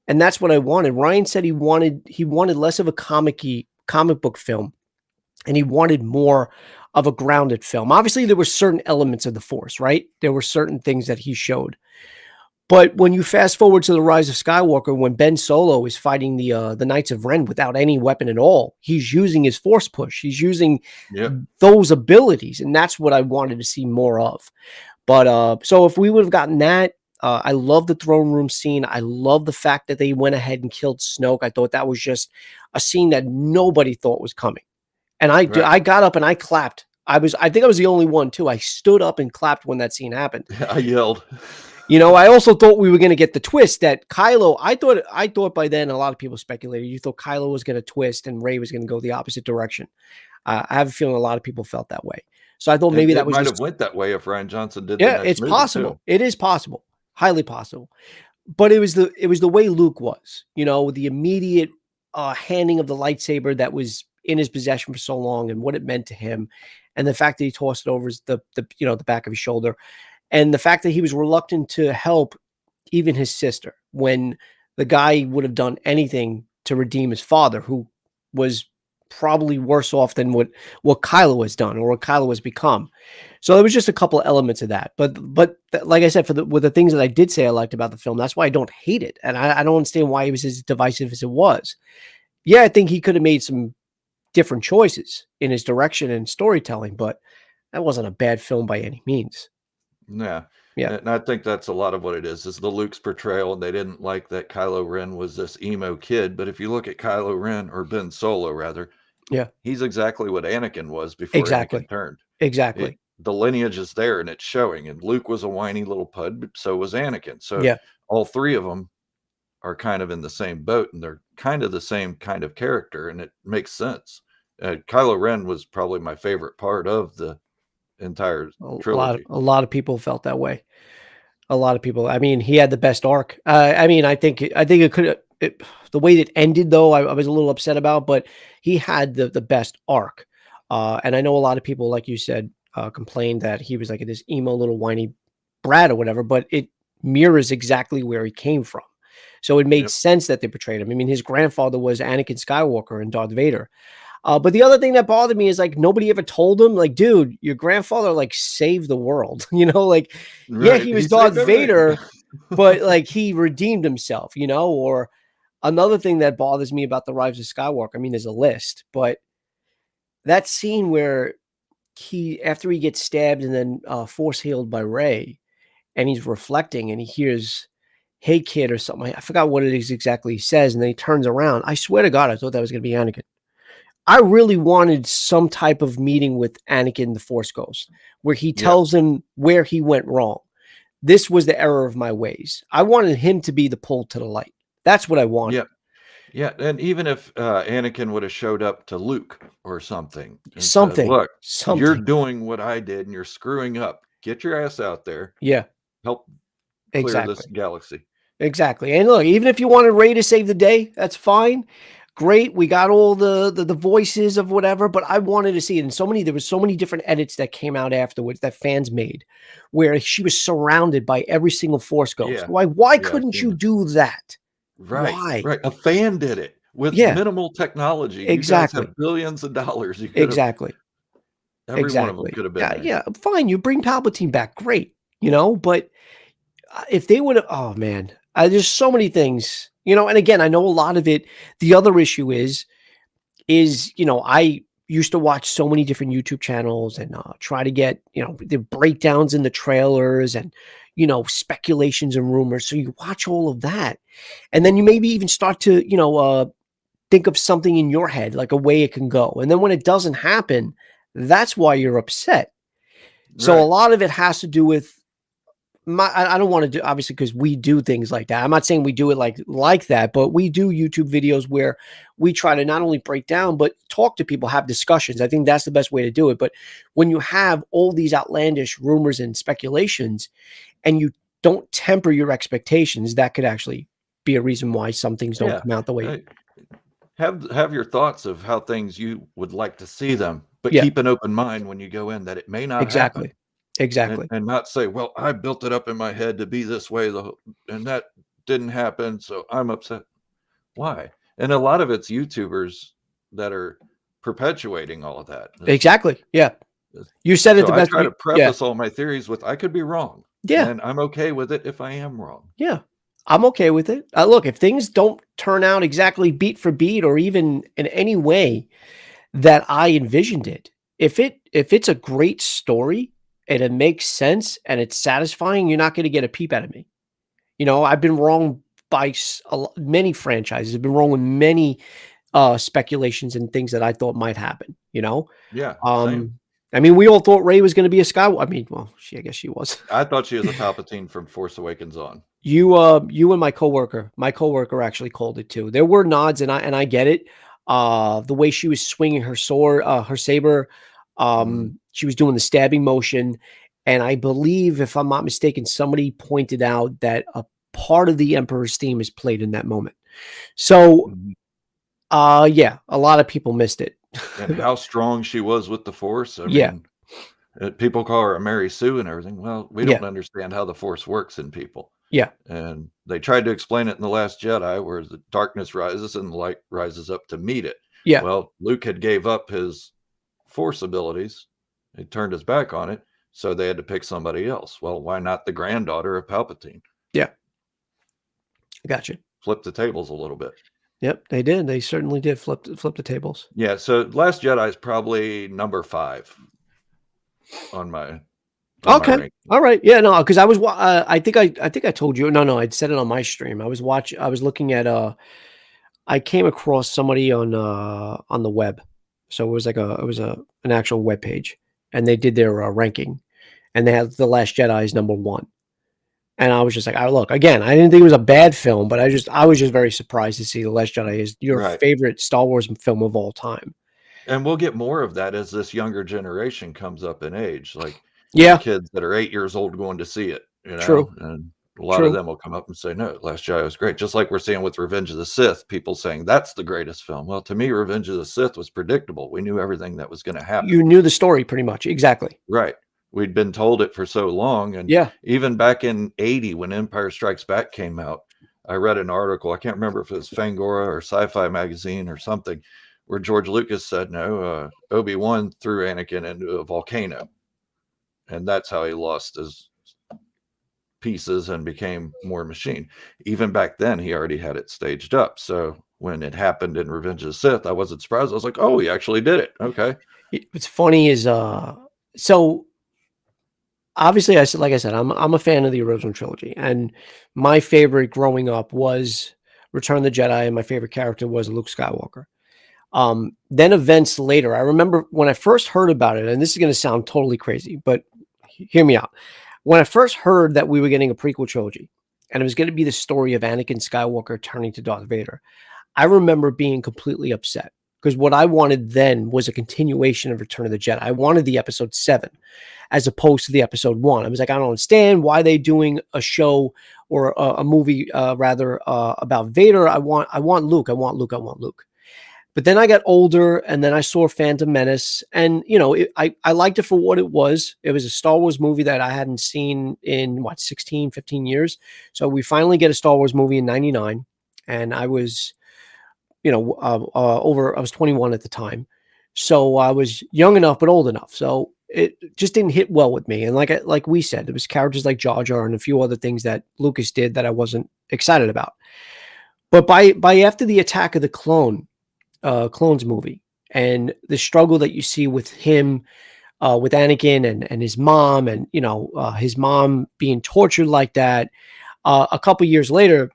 And that's what I wanted. Ryan said he wanted less of a comic book film, and he wanted more of a grounded film. Obviously, there were certain elements of the Force, right? There were certain things that he showed. But when you fast forward to The Rise of Skywalker, when Ben Solo is fighting the Knights of Ren without any weapon at all, he's using his Force push. He's using those abilities, and that's what I wanted to see more of. But so if we would have gotten that, I love the throne room scene. I love the fact that they went ahead and killed Snoke. I thought that was just a scene that nobody thought was coming. And I got up and I clapped. I think I was the only one too. I stood up and clapped when that scene happened. I yelled. You know, I also thought we were going to get the twist that Kylo. I thought by then a lot of people speculated. You thought Kylo was going to twist and Rey was going to go the opposite direction. I have a feeling a lot of people felt that way. So I thought maybe that might have went that way if Rian Johnson did. Yeah, it's possible. Too. It is possible, highly possible. But it was the way Luke was. You know, the immediate handing of the lightsaber that was in his possession for so long, and what it meant to him, and the fact that he tossed it over the back of his shoulder. And the fact that he was reluctant to help even his sister when the guy would have done anything to redeem his father, who was probably worse off than what Kylo has done or what Kylo has become. So there was just a couple of elements of that. But like I said, with the things that I did say I liked about the film, that's why I don't hate it. And I don't understand why it was as divisive as it was. Yeah, I think he could have made some different choices in his direction and storytelling, but that wasn't a bad film by any means. Yeah. And I think that's a lot of what it is the Luke's portrayal, and they didn't like that Kylo Ren was this emo kid. But if you look at Kylo Ren, or Ben Solo rather, he's exactly what Anakin was before Anakin turned. Exactly. The lineage is there and it's showing. And Luke was a whiny little pud, but so was Anakin. So all three of them are kind of in the same boat, and they're kind of the same kind of character, and it makes sense. Kylo Ren was probably my favorite part of the entire trilogy. A lot of people felt that way. A lot of people. I mean, he had the best arc. I mean, I think it could. The way that ended, though, I was a little upset about, but he had the best arc. And I know a lot of people, like you said, complained that he was like this emo little whiny brat or whatever, but it mirrors exactly where he came from. So it made sense that they portrayed him. I mean, his grandfather was Anakin Skywalker and Darth Vader. But the other thing that bothered me is like nobody ever told him, like, dude, your grandfather like saved the world, you know, like, yeah, he was Darth Vader, but like he redeemed himself, you know. Or another thing that bothers me about The Rise of Skywalker, I mean, there's a list, but that scene where after he gets stabbed and then force healed by Rey, and he's reflecting and he hears, "Hey kid," or something. I forgot what it is exactly he says, and then he turns around. I swear to God, I thought that was going to be Anakin. I really wanted some type of meeting with Anakin, the Force Ghost, where he tells him where he went wrong. This was the error of my ways. I wanted him to be the pull to the light. That's what I wanted. Yeah. And even if Anakin would have showed up to Luke or something. Said, look, you're doing what I did and you're screwing up. Get your ass out there. Yeah. Help clear this galaxy. Exactly. And look, even if you wanted Rey to save the day, that's fine. Great, we got all the voices of whatever, but I wanted to see it. And there was so many different edits that came out afterwards that fans made, where she was surrounded by every single Force Ghost. Why couldn't you do that? Right, Why? right. A fan did it with Yeah, minimal technology. You guys have exactly. billions of dollars. You could have Exactly. every one of them Exactly. could have been Yeah, there. yeah, fine, you bring Palpatine back, great, but if they would have, oh man, there's so many things, and again, I know a lot of it. The other issue is, I used to watch so many different YouTube channels and try to get, the breakdowns in the trailers and, speculations and rumors. So you watch all of that. And then you maybe even start to, think of something in your head, like a way it can go. And then when it doesn't happen, that's why you're upset. So a Right. lot of it has to do with I don't want to do, obviously, because we do things like that. I'm not saying we do it like that, but we do YouTube videos where we try to not only break down but talk to people, have discussions. I think that's the best way to do it. But when you have all these outlandish rumors and speculations and you don't temper your expectations, that could actually be a reason why some things don't Yeah. come out the way. Hey, have your thoughts of how things you would like to see them, but Yeah, keep an open mind when you go in that it may not happen. exactly. Exactly. And not say, "Well, I built it up in my head to be this way, and that didn't happen, so I'm upset." Why? And a lot of it's YouTubers that are perpetuating all of that. Exactly. Yeah. It's You said it so the I best. try to Yeah. preface all my theories with, "I could be wrong, Yeah. and I'm okay with it if I am wrong." Yeah. I'm okay with it. Look, if things don't turn out exactly beat for beat or even in any way that I envisioned it, if it's a great story and it makes sense and it's satisfying, you're not going to get a peep out of me. I've been wrong by many franchises. I've been wrong with many speculations and things that I thought might happen. Yeah, same. Um, I mean, we all thought Ray was going to be a Skywalker. I mean, well, I guess she was. I thought she was a Palpatine from Force Awakens on. You and my coworker actually called it too. There were nods, and I get it. The way she was swinging her sword, her saber, Mhm, she was doing the stabbing motion, and I believe, if I'm not mistaken, somebody pointed out that a part of the Emperor's theme is played in that moment. So, mhm. yeah, a lot of people missed it. And how strong she was with the Force, I Yeah, mean, people call her a Mary Sue and everything. Well, we yeah, don't understand how the Force works in people. yeah, And they tried to explain it in The Last Jedi, where the darkness rises and the light rises up to meet it. yeah, Well, Luke had gave up his Force abilities. He turned his back on it, so they had to pick somebody else. Well, why not the granddaughter of Palpatine? yeah. I got you. Flip the tables a little bit. Yep, they did. They certainly did flip the tables. Yeah, so Last Jedi is probably number 5 on my Okay. ranking. All right. Yeah, no, because I think I told you. No, I'd said it on my stream. I was looking at I came across somebody on the web. So it was like an actual web page, and they did their ranking, and they had The Last Jedi as number 1. And I was just like, I look, again, I didn't think it was a bad film, but I was just very surprised to see The Last Jedi is your Right. favorite Star Wars film of all time. And we'll get more of that as this younger generation comes up in age, like the Yeah, kids that are 8 years old going to see it, true. and a lot of True. them will come up and say, "No, Last Jedi was great." Just like we're seeing with Revenge of the Sith, people saying that's the greatest film. Well, to me, Revenge of the Sith was predictable. We knew everything that was gonna happen. You knew the story pretty much. Exactly. Right. We'd been told it for so long, and Yeah. even back in '80 when Empire Strikes Back came out, I read an article, I can't remember if it was Fangora or Sci-Fi Magazine or something, where George Lucas said, "No, Obi-Wan threw Anakin into a volcano, and that's how he lost his pieces and became more machine." Even back then, he already had it staged up. So when it happened in Revenge of the Sith, I wasn't surprised. I was like, "Oh, he actually did it. Okay." What's funny is so obviously like I said, I'm a fan of the original trilogy, and my favorite growing up was Return of the Jedi, and my favorite character was Luke Skywalker. Then events later, I remember when I first heard about it, and this is going to sound totally crazy, but hear me out. When I first heard that we were getting a prequel trilogy, and it was going to be the story of Anakin Skywalker turning to Darth Vader, I remember being completely upset because what I wanted then was a continuation of Return of the Jedi. I wanted the episode 7 as opposed to the episode 1. I was like, I don't understand why they doing a show or a movie rather about Vader. I want Luke. I want Luke. I want Luke. But then I got older, and then I saw Phantom Menace, and I liked it for what it was. It was a Star Wars movie that I hadn't seen in 16, 15 years. So we finally get a Star Wars movie in '99, and I was, I was 21 at the time. So I was young enough, but old enough. So it just didn't hit well with me. And like we said, there was characters like Jar Jar and a few other things that Lucas did that I wasn't excited about. But by after the Attack of the Clones movie and the struggle that you see with him, with Anakin and his mom, and his mom being tortured like that, a couple years later,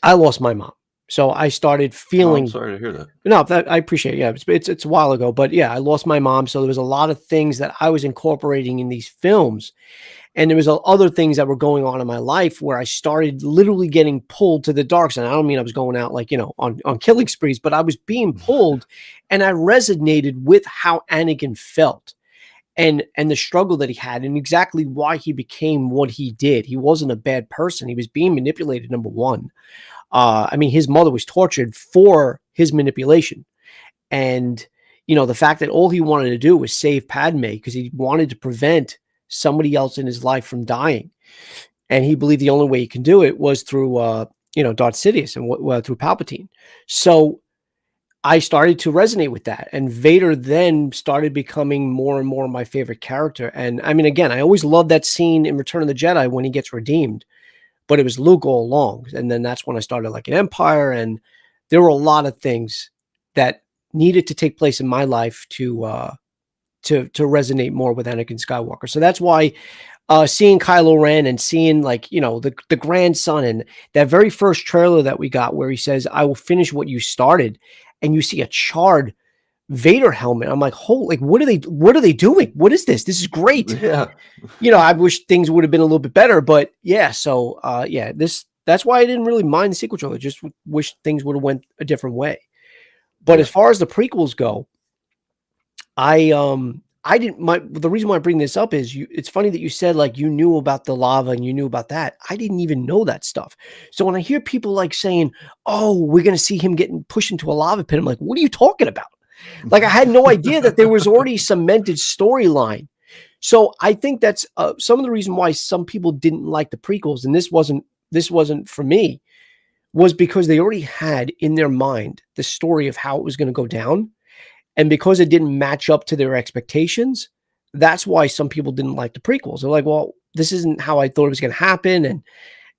I lost my mom. So I started Oh, I'm feeling. sorry to hear that. No, I appreciate it. Yeah, it's a while ago, but yeah, I lost my mom. So there was a lot of things that I was incorporating in these films, and there was other things that were going on in my life where I started literally getting pulled to the dark side. I don't mean I was going out like on killing sprees, but I was being pulled, and I resonated with how Anakin felt, and the struggle that he had, and exactly why he became what he did. He wasn't a bad person. He was being manipulated. Number one. I mean, his mother was tortured for his manipulation. And, the fact that all he wanted to do was save Padme because he wanted to prevent somebody else in his life from dying. And he believed the only way he can do it was through, Darth Sidious and through Palpatine. So I started to resonate with that. And Vader then started becoming more and more my favorite character. And I mean, again, I always loved that scene in Return of the Jedi when he gets redeemed. But it was Luke all along. And then that's when I started like an Empire. And there were a lot of things that needed to take place in my life to resonate more with Anakin Skywalker. So that's why seeing Kylo Ren and seeing the grandson and that very first trailer that we got where he says, "I will finish what you started," and you see a charred Vader helmet. I'm like, holy, what are they doing? What is this? This is great. Yeah. I wish things would have been a little bit better, but yeah. So, that's why I didn't really mind the sequel trilogy. Just wish things would have went a different way. But as far as the prequels go, the reason why I bring this up is it's funny that you said like you knew about the lava and you knew about that. I didn't even know that stuff. So when I hear people like saying, "Oh, we're going to see him getting pushed into a lava pit," I'm like, what are you talking about? Like, I had no idea that there was already cemented storyline. So I think that's some of the reason why some people didn't like the prequels, and this wasn't for me, was because they already had in their mind the story of how it was going to go down, and because it didn't match up to their expectations, that's why some people didn't like the prequels. They're like, "Well, this isn't how I thought it was going to happen,"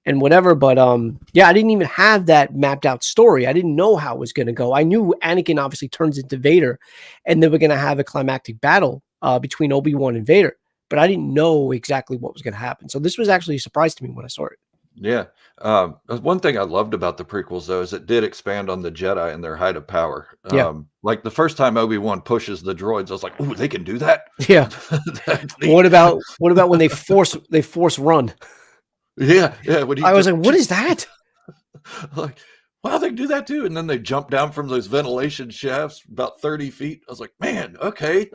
and whatever. But I didn't even have that mapped out story. I didn't know how it was going to go. I knew Anakin obviously turns into Vader, and they were going to have a climactic battle between Obi-Wan and Vader, but I didn't know exactly what was going to happen. So this was actually a surprise to me when I saw it. Yeah. One thing I loved about the prequels, though, is it did expand on the Jedi and their height of power. Yeah. Like the first time Obi-Wan pushes the droids, I was like, "Oh, they can do that." Yeah. That's neat. What about when they force run? Yeah. When he I was just, like, what is that? like, wow, they do that too. And then they jump down from those ventilation shafts about 30 feet. I was like, man, okay.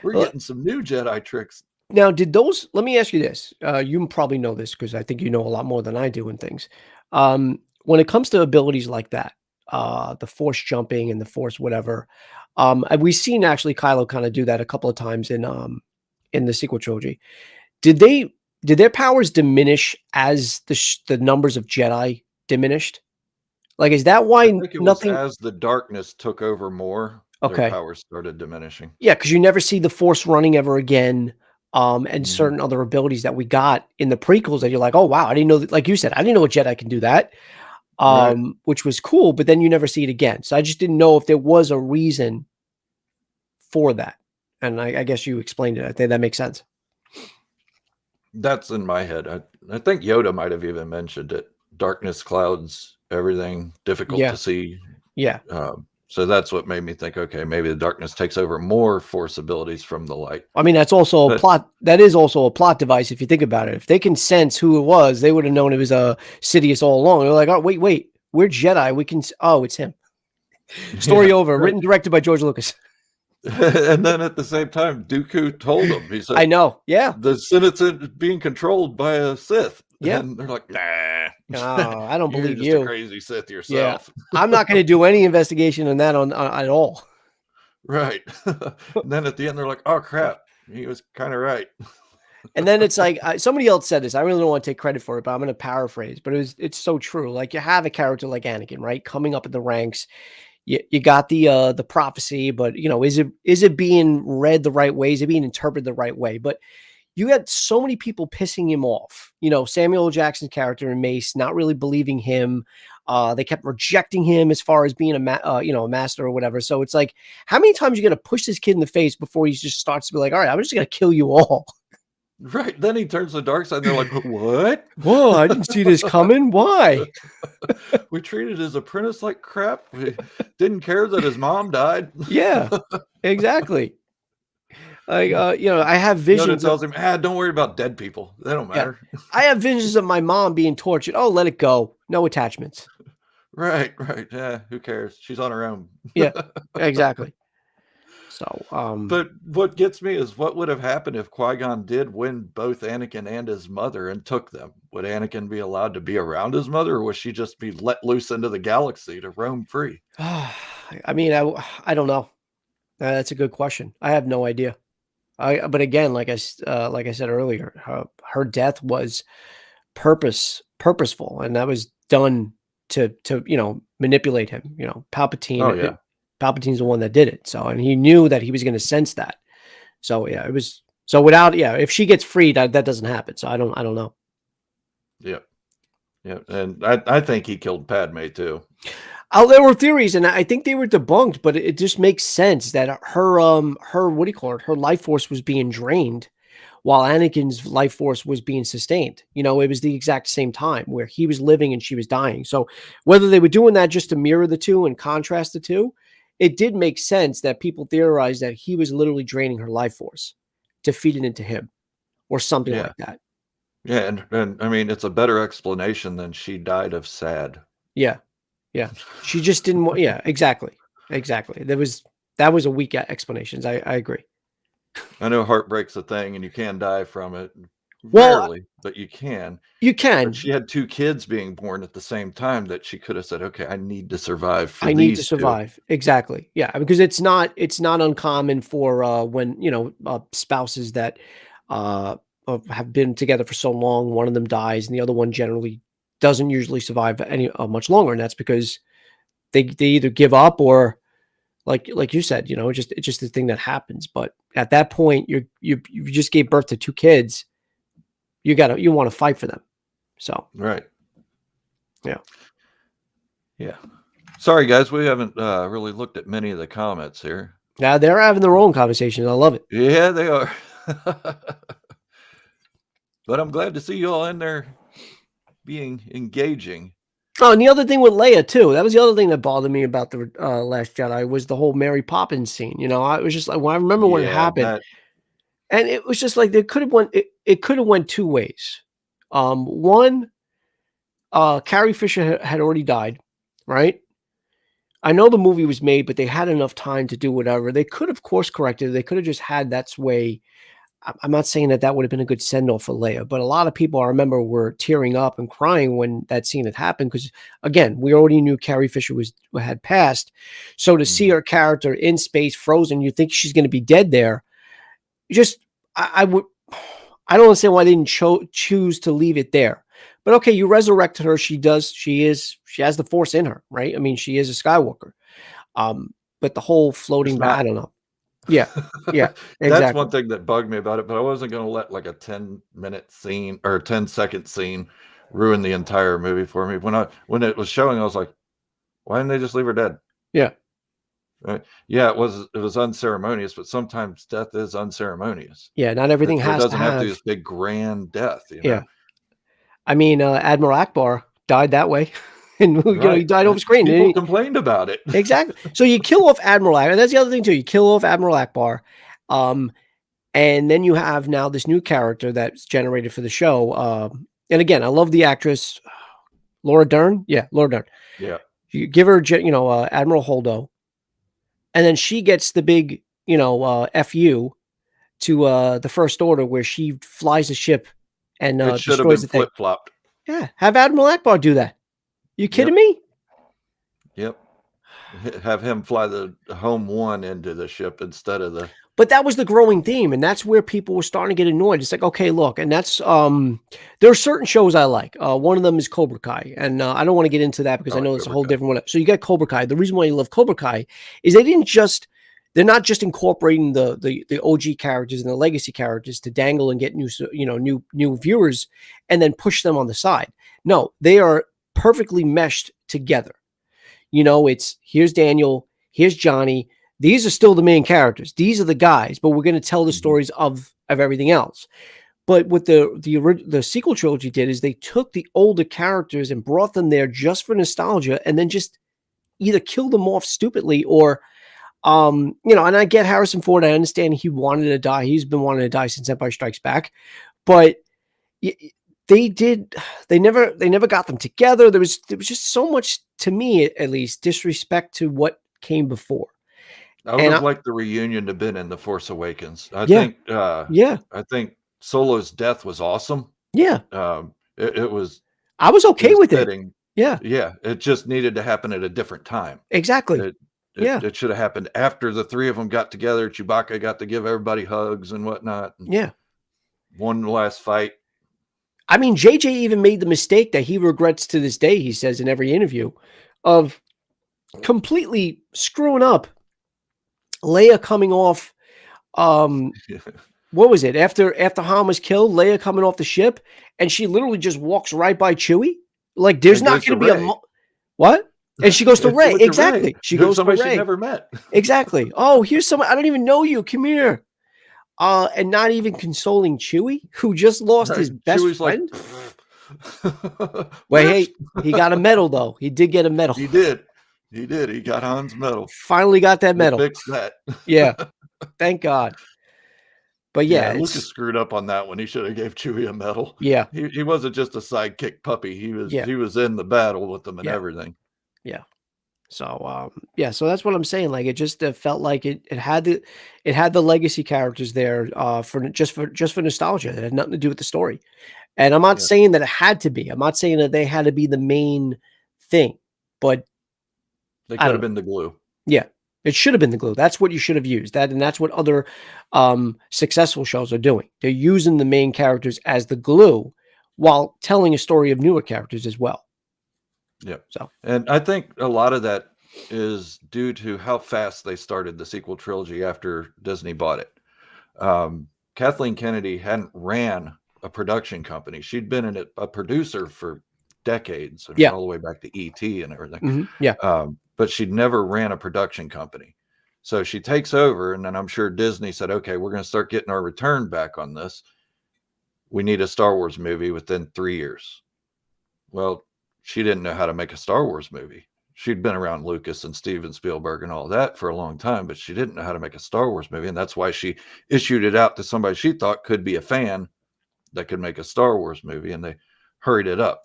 We're getting some new Jedi tricks. Now, let me ask you this. You probably know this because I think you know a lot more than I do in things. When it comes to abilities like that, the force jumping and the force whatever, and we've seen actually Kylo kind of do that a couple of times in the sequel trilogy. Did their powers diminish as the numbers of Jedi diminished? Like, is that I why think it was nothing? as the darkness took over more, their Okay. powers started diminishing. Yeah, because you never see the Force running ever again, and Mhm. certain other abilities that we got in the prequels that you're like, "Oh, wow, I didn't know that," like you said, "I didn't know a Jedi can do that," Right. which was cool, but then you never see it again. So I just didn't know if there was a reason for that, and I guess you explained it. I think that makes sense. That's in my head. I think Yoda might have even mentioned it. Darkness clouds everything, difficult Yeah, to see. yeah. So that's what made me think, okay, maybe the darkness takes over more force abilities from the light. I mean, that's also a But plot. That is also a plot device if you think about it. If they can sense who it was, they would have known it was Sidious all along. They're like, "Oh, wait, we're Jedi. We can. Oh, it's him." Story yeah, over. right. Written, directed by George Lucas. And then at the same time, Dooku told him, he I said, know. Yeah. the Senate's being controlled by a Sith. Yeah. And they're like, nah, Oh, I don't you're believe just a you. crazy Sith Yeah. yourself. I'm not going to do any investigation on that on at all. Right. And then at the end, they're like, oh, crap. He was kind of right. And then it's like somebody else said this. I really don't want to take credit for it, but I'm going to paraphrase. But it's so true. Like you have a character like Anakin, right, coming up in the ranks. You got the prophecy, but is it being read the right way? Is it being interpreted the right way? But you had so many people pissing him off. Samuel L. Jackson's character in Mace, not really believing him. They kept rejecting him as far as being a master or whatever. So it's like, how many times you got to push this kid in the face before he just starts to be like, all right, I'm just going to kill you all. Right. Then he turns the dark side. And they're like, what? Whoa, I didn't see this coming. Why? We treated his apprentice like crap. We didn't care that his mom died. Yeah, exactly. Like, I have visions. Yoda tells him, don't worry about dead people. They don't matter. Yeah, I have visions of my mom being tortured. Oh, let it go. No attachments. Right. Yeah, who cares? She's on her own. Yeah, exactly. So, but what gets me is what would have happened if Qui-Gon did win both Anakin and his mother and took them? Would Anakin be allowed to be around his mother, or would she just be let loose into the galaxy to roam free? I mean, I don't know. That's a good question. I have no idea. But again, like I said earlier, her death was purposeful, and that was done to manipulate him. Palpatine. Oh yeah. Palpatine's the one that did it. So, and he knew that he was going to sense that. So yeah, it was. So without, if she gets freed, that doesn't happen. So I don't know. Yeah. And I think he killed Padme too. There were theories, and I think they were debunked, but it just makes sense that her what do you call it? Her life force was being drained while Anakin's life force was being sustained. It was the exact same time where he was living and she was dying. So whether they were doing that just to mirror the two and contrast the two, it did make sense that people theorized that he was literally draining her life force to feed it into him or something like that. Yeah, and I mean, it's a better explanation than she died of sad. Yeah. She just didn't want. Yeah, exactly. That was a weak explanation. I agree. I know heartbreak's a thing, and you can die from it. Well, rarely, but you can. You can. But she had 2 kids being born at the same time that she could have said, "Okay, I need to survive for I these need to 2." survive. Exactly. Yeah, because it's not uncommon for when spouses that have been together for so long, one of them dies, and the other one generally doesn't usually survive any much longer, and that's because they either give up or like you said, it's just the thing that happens. But at that point, you just gave birth to 2 kids. You want to fight for them. So Right. Yeah. Sorry, guys, we haven't really looked at many of the comments here. Now they're having their own conversations. I love it. Yeah, they are. But I'm glad to see you all in there being engaging. Oh, and the other thing with Leia too, that was the other thing that bothered me about the Last Jedi was the whole Mary Poppins scene. I was just like, I remember when it happened, and it was just like it could have went 2 ways. One, Carrie Fisher had already died, right? I know the movie was made, but they had enough time to do whatever. They could have course corrected. They could have just had that way. I'm not saying that would have been a good send-off for Leia, but a lot of people I remember were tearing up and crying when that scene had happened because, again, we already knew Carrie Fisher had passed. So to see her character in space frozen, you think she's going to be dead there. I don't understand why they didn't choose to leave it there. But okay, you resurrected her. She has the Force in her, right? I mean, she is a Skywalker. But the whole floating, I don't know. Yeah, exactly. That's one thing that bugged me about it, but I wasn't going to let like a 10-minute scene or 10-second scene ruin the entire movie for me. When it was showing, I was like, why didn't they just leave her dead? Yeah. Right? Yeah, it was unceremonious, but sometimes death is unceremonious. Yeah, not everything doesn't have to be this big grand death. Yeah. I mean, Admiral Akbar died that way. And he died off screen. People complained about it. Exactly. So you kill off Admiral Akbar. That's the other thing too. You kill off Admiral Akbar, and then you have now this new character that's generated for the show. And again, I love the actress, Laura Dern. Yeah, Laura Dern. Yeah. You give her, Admiral Holdo, and then she gets the big, FU to the First Order where she flies a ship and destroys the thing. Flip-flopped. Yeah, have Admiral Akbar do that. You kidding me? Yep. Have him fly the home one into the ship instead of the. but that was the growing theme, and that's where people were starting to get annoyed. It's like, okay, look, and that's there are certain shows I like. One of them is Cobra Kai, and I don't want to get into that because I I know like it's a Cobra whole Kai. different one. So you got Cobra Kai. The reason why you love Cobra Kai is they're not just incorporating the OG characters and the legacy characters to dangle and get new viewers and then push them on the side. No, they are perfectly meshed together. It's here's Daniel, here's Johnny. These are still the main characters. These are the guys, but we're going to tell the stories of everything else. But what the sequel trilogy did is they took the older characters and brought them there just for nostalgia, and then just either killed them off stupidly or, and I get Harrison Ford. I understand he wanted to die. He's been wanting to die since Empire Strikes Back, but they never got them together. There was just so much, to me at least, disrespect to what came before. I would have liked the reunion to been in The Force Awakens. I think Solo's death was awesome. Yeah. It was. I was okay with fitting. It. Yeah. It just needed to happen at a different time. Exactly. It should have happened after the three of them got together. Chewbacca got to give everybody hugs and whatnot. And one last fight. I mean, JJ even made the mistake that he regrets to this day, he says in every interview, of completely screwing up Leia coming off. What was it? After Han was killed, Leia coming off the ship, and she literally just walks right by Chewie. Like, there's not going to be what? And she goes to Rey. Exactly. She goes to Rey. Somebody she never met. Exactly. Oh, here's someone I don't even know you. Come here. And not even consoling Chewie, who just lost his best Chewie's friend. Well, hey, he got a medal though. He did get a medal. He did. He got Han's medal. Finally got that medal. Fixed that. Yeah. Thank God. But yeah, Lucas screwed up on that one. He should have gave Chewie a medal. Yeah. He wasn't just a sidekick puppy. He was in the battle with them and everything. Yeah. So so that's what I'm saying. Like, it just felt like it had the legacy characters there for nostalgia. It had nothing to do with the story. And I'm not saying that it had to be. I'm not saying that they had to be the main thing, but they could have been the glue. Yeah, it should have been the glue. That's what you should have used. And that's what other successful shows are doing. They're using the main characters as the glue while telling a story of newer characters as well. Yeah. So, and I think a lot of that is due to how fast they started the sequel trilogy after Disney bought it. Kathleen Kennedy hadn't ran a production company. She'd been a producer for decades, all the way back to E.T. and everything. Mm-hmm. But she'd never ran a production company. So she takes over, and then I'm sure Disney said, okay, we're going to start getting our return back on this. We need a Star Wars movie within 3 years. Well, she didn't know how to make a Star Wars movie. She'd been around Lucas and Steven Spielberg and all that for a long time, but she didn't know how to make a Star Wars movie. And that's why she issued it out to somebody she thought could be a fan that could make a Star Wars movie. And they hurried it up.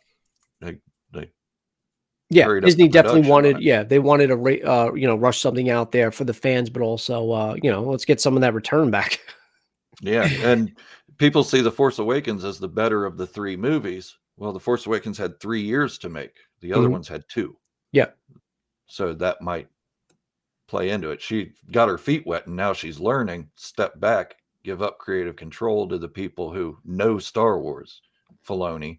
Disney definitely wanted, they wanted to, rush something out there for the fans, but also, let's get some of that return back. Yeah. And people see The Force Awakens as the better of the three movies. Well, The Force Awakens had 3 years to make. The other ones had 2. Yeah. So that might play into it. She got her feet wet, and now she's learning. Step back, give up creative control to the people who know Star Wars. Filoni.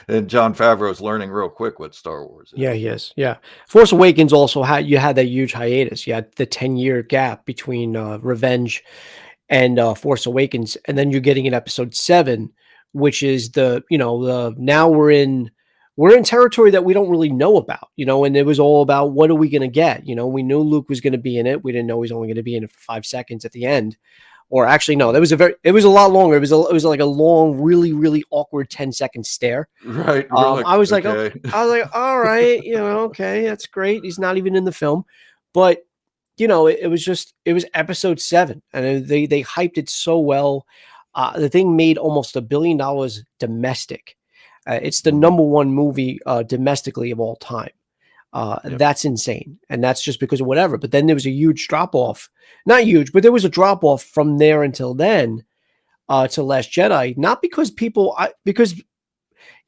And Jon Favreau's learning real quick what Star Wars is. Yeah, he is. Yeah. Force Awakens also had that huge hiatus. You had the 10-year gap between Revenge and Force Awakens, and then you're getting in Episode 7, which is now we're in territory that we don't really know about, and it was all about what are we going to get. We knew Luke was going to be in it. We didn't know he was only going to be in it for 5 seconds at the end. Or actually, no, it was a lot longer. It was like a long, really, really awkward 10-second stare. Right. I was like, okay. All right, okay, that's great. He's not even in the film, but it was Episode 7, and they hyped it so well. The thing made almost $1 billion domestic. It's the number one movie domestically of all time. That's insane. And that's just because of whatever. But then there was a huge drop off, not huge, but there was a drop off from there until then, to Last Jedi, not because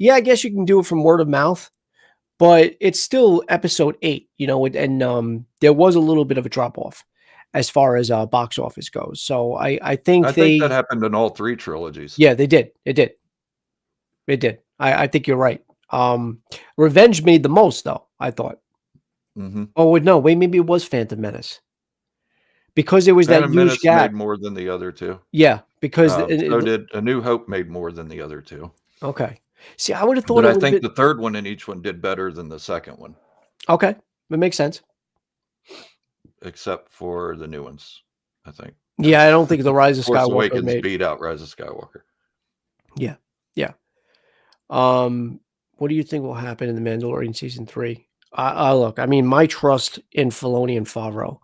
I guess you can do it from word of mouth, but it's still episode 8, and there was a little bit of a drop off as far as box office goes. So I think I think that happened in all 3 trilogies. yeah, they did. It did. I think you're right. Revenge made the most, though, I thought. Mm-hmm. Oh, no, wait, maybe it was Phantom Menace. Because there was that Phantom huge Menace gap. made more than the other 2. Yeah, because So did A New Hope made more than the other 2. okay. See, I would have thought But it I would have think been the 3rd one in each one did better than the 2nd one, okay. That makes sense. except for the new ones, I think. Yeah, I don't think the Rise of Force Skywalker Awakens beat out Rise of Skywalker. Yeah. What do you think will happen in the Mandalorian season 3? Look, I mean, my trust in Filoni and Favreau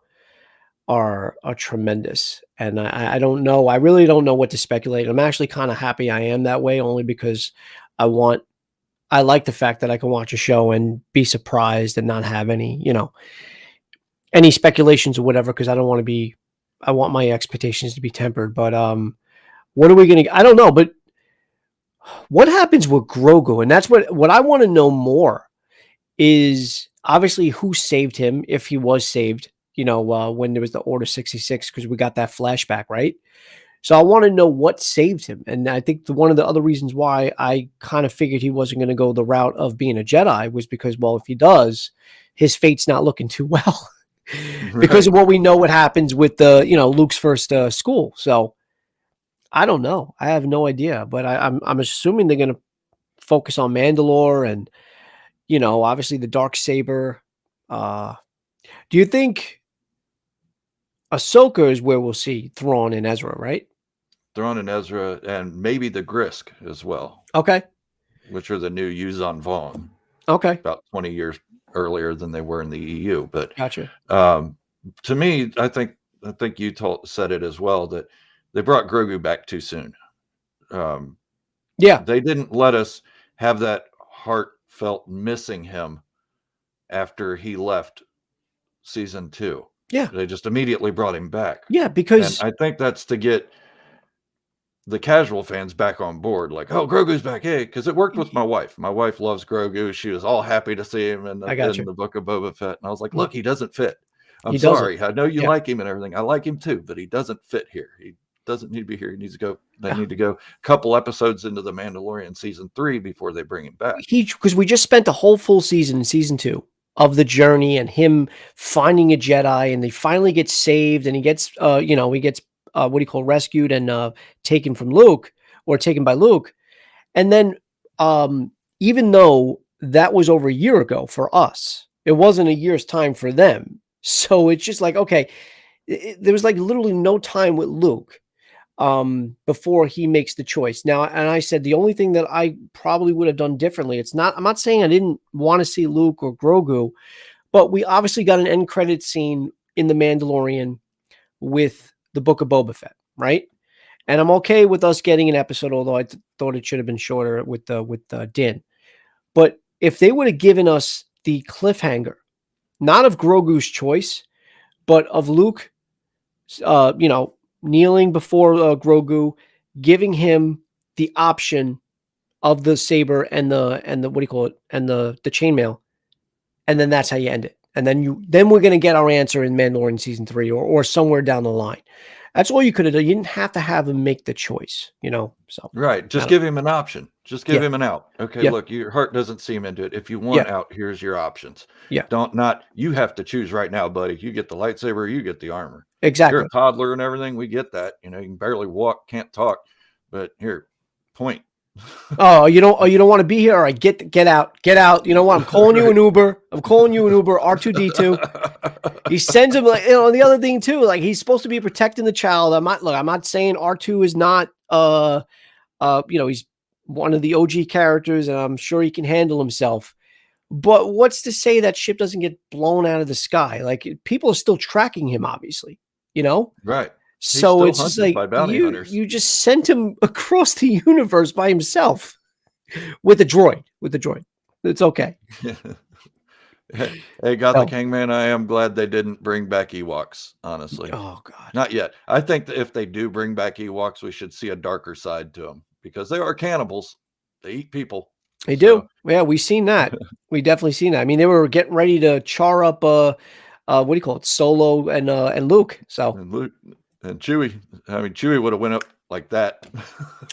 are tremendous, and I don't know. I really don't know what to speculate. I'm actually kind of happy I am that way, only because I like the fact that I can watch a show and be surprised and not have any speculations or whatever, because I want my expectations to be tempered. But what are we gonna? I don't know, but what happens with Grogu? And that's what I want to know more is obviously who saved him, if he was saved, when there was the Order 66, because we got that flashback, right? So I want to know what saved him. And I think one of the other reasons why I kind of figured he wasn't going to go the route of being a Jedi was because, well, if he does, his fate's not looking too well because of what we know what happens with Luke's first school. So I don't know. I have no idea, but I'm assuming they're going to focus on Mandalore and, obviously the dark saber. Do you think Ahsoka is where we'll see Thrawn and Ezra, right? Thrawn and Ezra, and maybe the Grisk as well. Okay. Which are the new Yuuzhan Vong. Okay. About 20 years earlier than they were in the EU. But gotcha. To me, I think you said it as well, that they brought Grogu back too soon. Yeah. They didn't let us have that heartfelt missing him after he left season 2. Yeah. They just immediately brought him back. Yeah, because and I think that's to get the casual fans back on board, like, oh, Grogu's back, hey, because it worked with my wife. My wife loves Grogu. She was all happy to see him in the book of Boba Fett. And I was like, look, he doesn't fit. I'm sorry. I know you like him and everything. I like him too, but he doesn't fit here. He doesn't need to be here. He needs to go. They need to go a couple episodes into the Mandalorian season 3 before they bring him back. Because we just spent a whole full season in season 2 of the journey and him finding a Jedi, and they finally get saved, and he gets rescued and taken from Luke, or taken by Luke. And then even though that was over a year ago for us, it wasn't a year's time for them. So it's just like, okay, there was like literally no time with Luke before he makes the choice. Now, and I said the only thing that I probably would have done differently, I'm not saying I didn't want to see Luke or Grogu, but we obviously got an end credit scene in The Mandalorian with the Book of Boba Fett, right? And I'm okay with us getting an episode, although I thought it should have been shorter with Din. But if they would have given us the cliffhanger, not of Grogu's choice, but of Luke, kneeling before Grogu, giving him the option of the saber and the and the chainmail, and then that's how you end it. And then we're gonna get our answer in Mandalorian season 3 or somewhere down the line. That's all you could have done. You didn't have to have him make the choice, So right, just give him an option. Just give him an out. Okay, look, your heart doesn't seem into it. If you want out, here's your options. Yeah, you have to choose right now, buddy. You get the lightsaber, you get the armor. Exactly. You're a toddler and everything. We get that. You can barely walk, can't talk, but here, point. You don't want to be here. All right, get out. You know what? I'm calling you an Uber. R2D2. He sends him the other thing too. Like, he's supposed to be protecting the child. I'm not saying R2 is not he's one of the OG characters, and I'm sure he can handle himself. But what's to say that ship doesn't get blown out of the sky? Like, people are still tracking him, obviously. Right. So it's just like you just sent him across the universe by himself with a droid. It's okay. Hey, Gothic Hangman, I am glad they didn't bring back Ewoks, honestly. Oh, God. Not yet. I think that if they do bring back Ewoks, we should see a darker side to them, because they are cannibals. They eat people. They So do. Yeah, we've seen that. We definitely seen that. I mean, they were getting ready to char up what do you call it? Solo and Luke. So and Luke and Chewie. I mean, Chewie would have went up like that.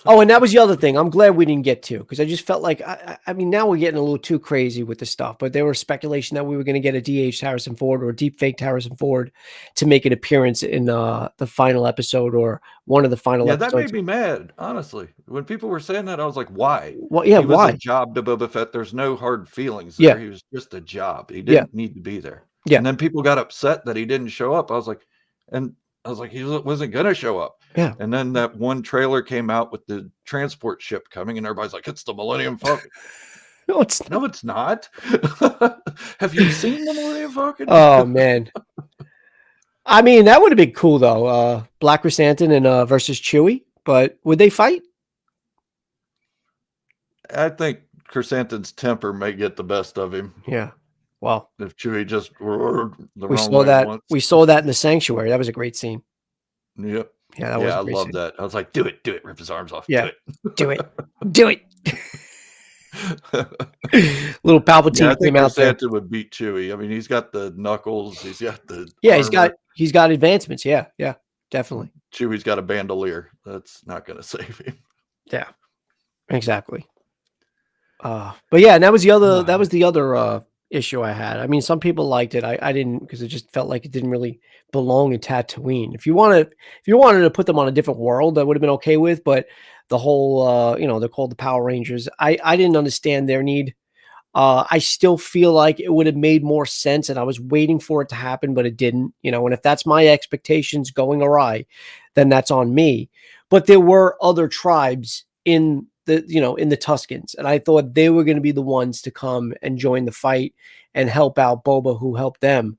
oh, and that was the other thing. I'm glad we didn't get to because I just felt like I mean now we're getting a little too crazy with the stuff. But there was speculation that we were going to get a DH Harrison Ford or a deep fake Harrison Ford to make an appearance in the final episode or one of the final Yeah, that episodes. made me mad, honestly. When people were saying that, I was like, why? Well, yeah, He was a why? job to Boba Fett. There's no hard feelings Yeah, there. He was just a job. He yeah, didn't need to be there. yeah, And then people got upset that he didn't show up. I was like, he wasn't going to show up. yeah. And then that one trailer came out with the transport ship coming, and everybody's like, it's the Millennium Falcon. No, it's not. No, it's not. Have you seen the Millennium Falcon? Oh man. I mean, that would have been cool though. Black Chrysanthemum and versus Chewie, but would they fight? I think Chrysanthemum's temper may get the best of him Yeah. Well, if Chewie just roared the we wrong saw way that. once. We saw that in the Sanctuary. That was a great scene. Yep. Yeah, that was Yeah, a I great love scene. that. I was like, do it, rip his arms off. Yeah. Do Do it. Do it. it. Little Yeah, I Palpatine think came out there. Chrysanthemum would beat Chewie. I mean, he's got the knuckles, he's got the Yeah, armor. he's got advancements. Yeah, yeah, definitely. Chewie's got a bandolier. That's not going to save him. Yeah, exactly. But yeah, and that was the other issue I had. I mean, some people liked it. I didn't because it just felt like it didn't really belong in Tatooine. If you wanted to put them on a different world, I would have been okay with. But the whole, they're called the Power Rangers. I didn't understand their need. I still feel like it would have made more sense, and I was waiting for it to happen, but it didn't. And if that's my expectations going awry, then that's on me. But there were other tribes in the Tuscans, and I thought they were going to be the ones to come and join the fight and help out Boba, who helped them.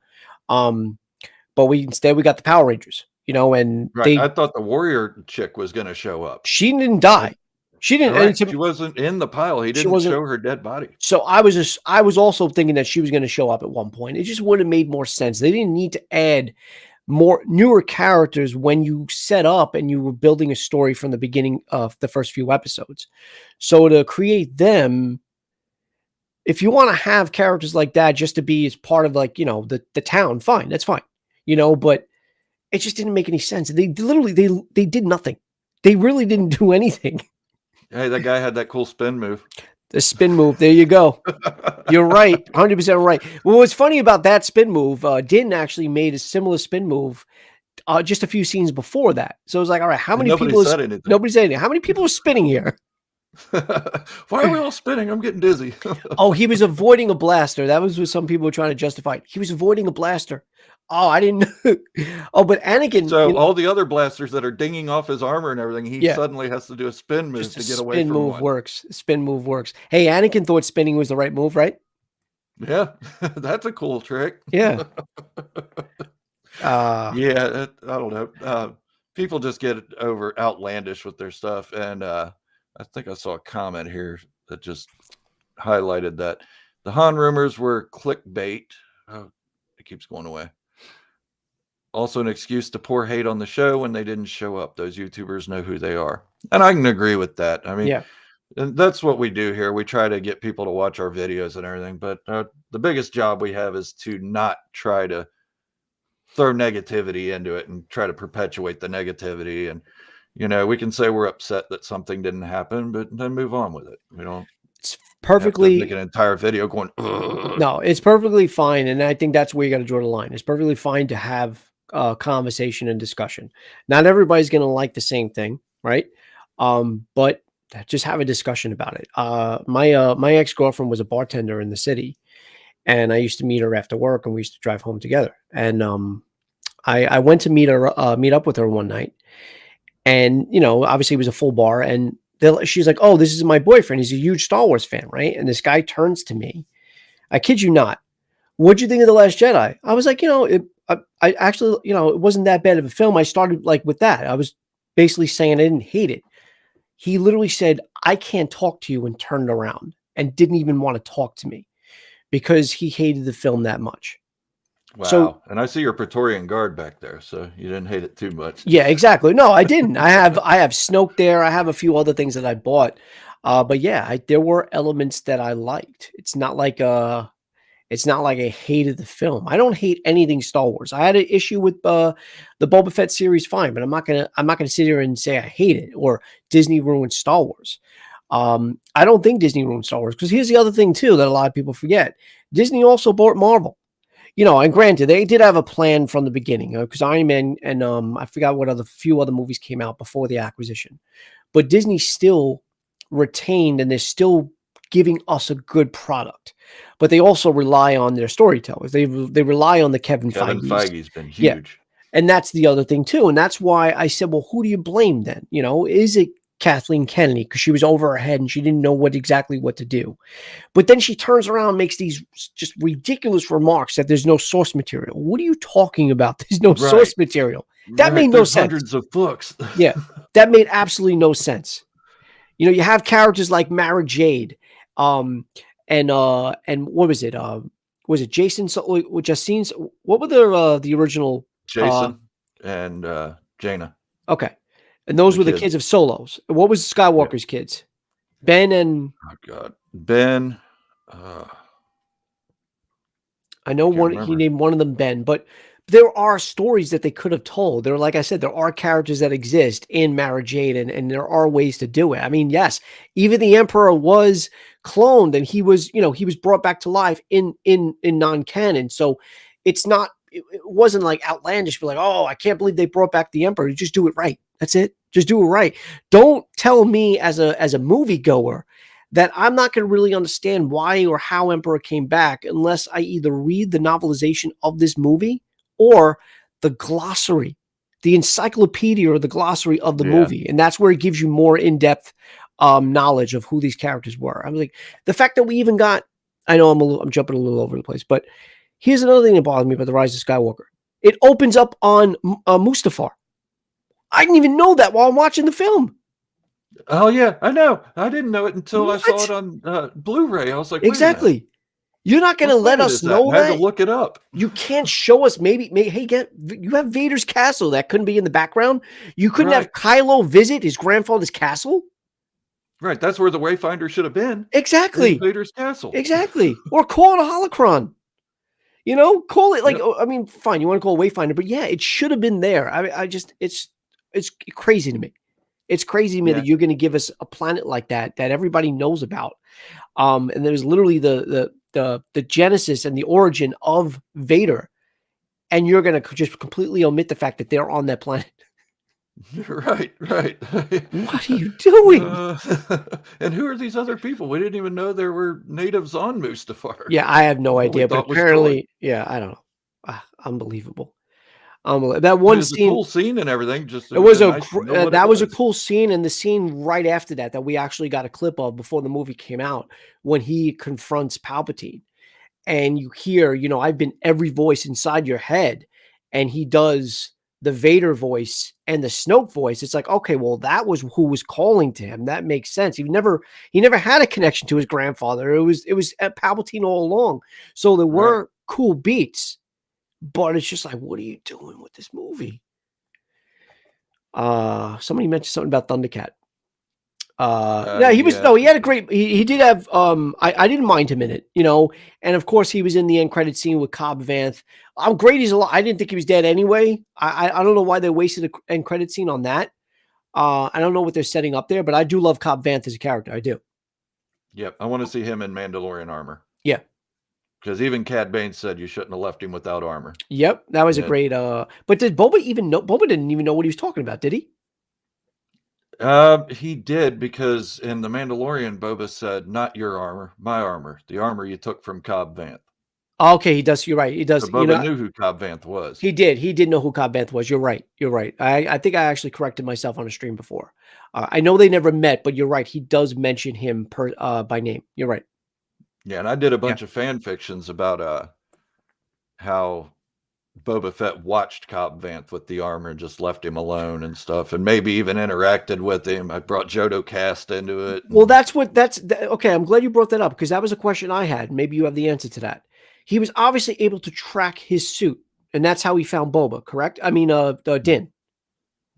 But instead we got the Power Rangers, and Right. I thought the warrior chick was going to show up. she didn't die. She didn't. Right. She wasn't in the pile. He didn't show her dead body. So I was also thinking that she was going to show up at one point. It just would have made more sense. They didn't need to add more newer characters when you set up and you were building a story from the beginning of the first few episodes. So to create them, if you want to have characters like that just to be as part of the town, fine, that's fine. But it just didn't make any sense. They literally they did nothing. They really didn't do anything. Hey, that guy had that cool spin move. The spin move. There you go. You're right. 100% right. Well, what's funny about that spin move, Din actually made a similar spin move just a few scenes before that. So it was like, all right, how many people? Nobody said anything. How many people are spinning here? Why are we all spinning? I'm getting dizzy. Oh, he was avoiding a blaster. That was what some people were trying to justify. He was avoiding a blaster. Oh, I didn't know. Oh, but Anakin. So all the other blasters that are dinging off his armor and everything, he suddenly has to do a spin move to get away from one. Spin move works. Hey, Anakin thought spinning was the right move, right? Yeah, that's a cool trick. Yeah. Yeah, I don't know. People just get outlandish with their stuff, and I think I saw a comment here that just highlighted that the Han rumors were clickbait. Oh, it keeps going away. Also an excuse to pour hate on the show when they didn't show up. Those YouTubers know who they are. And I can agree with that. I mean, and that's what we do here. We try to get people to watch our videos and everything. But the biggest job we have is to not try to throw negativity into it and try to perpetuate the negativity. And, we can say we're upset that something didn't happen, but then move on with it. We don't. It's perfectly make an entire video going. Ugh. No, it's perfectly fine. And I think that's where you got to draw the line. It's perfectly fine to have conversation and discussion. Not everybody's going to like the same thing, right? But just have a discussion about it. My ex-girlfriend was a bartender in the city, and I used to meet her after work, and we used to drive home together. And I went to meet up with her one night, and obviously it was a full bar, and she's like, "Oh, this is my boyfriend. He's a huge Star Wars fan, right?" And this guy turns to me. I kid you not. What'd you think of The Last Jedi? I was like, I actually, it wasn't that bad of a film. I started with that. I was basically saying I didn't hate it. He literally said, I can't talk to you, and turned around and didn't even want to talk to me because he hated the film that much. Wow. So, and I see your Praetorian Guard back there, so you didn't hate it too much. Yeah, exactly. No, I didn't. I have Snoke there. I have a few other things that I bought. But yeah, there were elements that I liked. It's not like I hated the film. I don't hate anything Star Wars. I had an issue with the Boba Fett series, fine, but I'm not gonna sit here and say I hate it or Disney ruined Star Wars. I don't think Disney ruined Star Wars because here's the other thing too that a lot of people forget: Disney also bought Marvel. And granted, they did have a plan from the beginning because Iron Man and I forgot what few other movies came out before the acquisition, but Disney still retained and they're still giving us a good product. But they also rely on their storytellers. They rely on the Kevin Kevin Feige's. Feige's been Yeah, huge. and that's the other thing too. And that's why I said, well, who do you blame then? Is it Kathleen Kennedy because she was over her head and she didn't know exactly what to do? But then she turns around and makes these just ridiculous remarks that there's no source material. What are you talking about? There's no source material. That made no There's sense. Hundreds of books. Yeah, that made absolutely no sense. You have characters like Mara Jade, and what was it? Was it Jason? Justine? What were the original? Jason and Jaina. Okay, and those were the kids. kids of Solos. What was Skywalker's kids? Ben and Ben. I know he named one of them Ben, but there are stories that they could have told. There, like I said, there are characters that exist in Mara Jade, and there are ways to do it. I mean, yes, even the Emperor was cloned, and he was brought back to life in non-canon. So it's not, it wasn't like outlandish, but like, oh, I can't believe they brought back the Emperor. You just do it right. That's it. Just do it right. Don't tell me as a moviegoer that I'm not going to really understand why or how Emperor came back unless I either read the novelization of this movie or the glossary, the encyclopedia or the glossary of the movie. And that's where it gives you more in-depth knowledge of who these characters were. I'm like, the fact that we even got, I know I'm jumping a little over the place, but here's another thing that bothers me about The Rise of Skywalker. It opens up on Mustafar. I didn't even know that while I'm watching the film. Oh yeah, I know. I didn't know it until I saw it on Blu-ray. I was like, exactly. You're not going to let us know that. I had to look it up. You can't show us maybe hey, you have Vader's castle that couldn't be in the background. You couldn't have Kylo visit his grandfather's castle. Right, that's where the Wayfinder should have been. Exactly. Vader's castle. Exactly. Or call it a holocron. Call it like, I mean, fine, you want to call it Wayfinder, but yeah, it should have been there. I just, it's crazy to me. It's crazy to me that you're going to give us a planet like that everybody knows about. And there's literally the genesis and the origin of Vader, and you're going to just completely omit the fact that they're on that planet. Right. What are you doing? And who are these other people? We didn't even know there were natives on Mustafar. Yeah, I have no idea, but apparently, I don't know. Unbelievable. That one scene, a cool scene and everything. It was a cool scene, and the scene right after that we actually got a clip of before the movie came out when he confronts Palpatine, and you hear, I've been every voice inside your head, and he does the Vader voice and the Snoke voice. It's like, okay, well, that was who was calling to him. That makes sense. He never had a connection to his grandfather. It was Palpatine all along. So there were cool beats. But it's just like, what are you doing with this movie? Somebody mentioned something about Thundercat. He had a great, he did have, I didn't mind him in it, and of course he was in the end credit scene with Cobb Vanth. I'm great. He's alive. I didn't think he was dead anyway. I don't know why they wasted an end credit scene on that. I don't know what they're setting up there, but I do love Cobb Vanth as a character. I do. Yep. I want to see him in Mandalorian armor. Yeah. Because even Cad Bane said you shouldn't have left him without armor. Yep, that was a great. But did Boba even know? Boba didn't even know what he was talking about, did he? He did, because in The Mandalorian, Boba said, "Not your armor, my armor. The armor you took from Cobb Vanth." Okay, he does. You're right. He does. So Boba knew who Cobb Vanth was. He did. He did know who Cobb Vanth was. You're right. I think I actually corrected myself on a stream before. I know they never met, but you're right. He does mention him by name. You're right. Yeah, and I did a bunch of fan fictions about how Boba Fett watched Cobb Vanth with the armor and just left him alone and stuff, and maybe even interacted with him. I brought Jodo Cast into it. Well, okay. I'm glad you brought that up, because that was a question I had. Maybe you have the answer to that. He was obviously able to track his suit, and that's how he found Boba, correct? I mean, Din.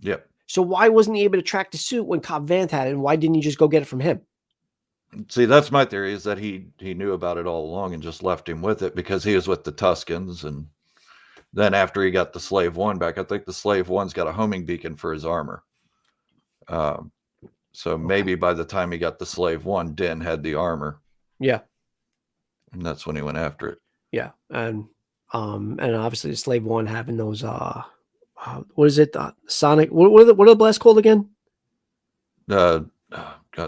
Yep. So why wasn't he able to track the suit when Cobb Vanth had it, and why didn't he just go get it from him? See, that's my theory, is that he knew about it all along and just left him with it because he was with the Tuscans. And then after he got the Slave One back, I think the Slave One's got a homing beacon for his armor. So maybe by the time he got the Slave One, Din had the armor. Yeah. And that's when he went after it. Yeah. And obviously the Slave One having those, what is it? Sonic, what are the blasts called again? Got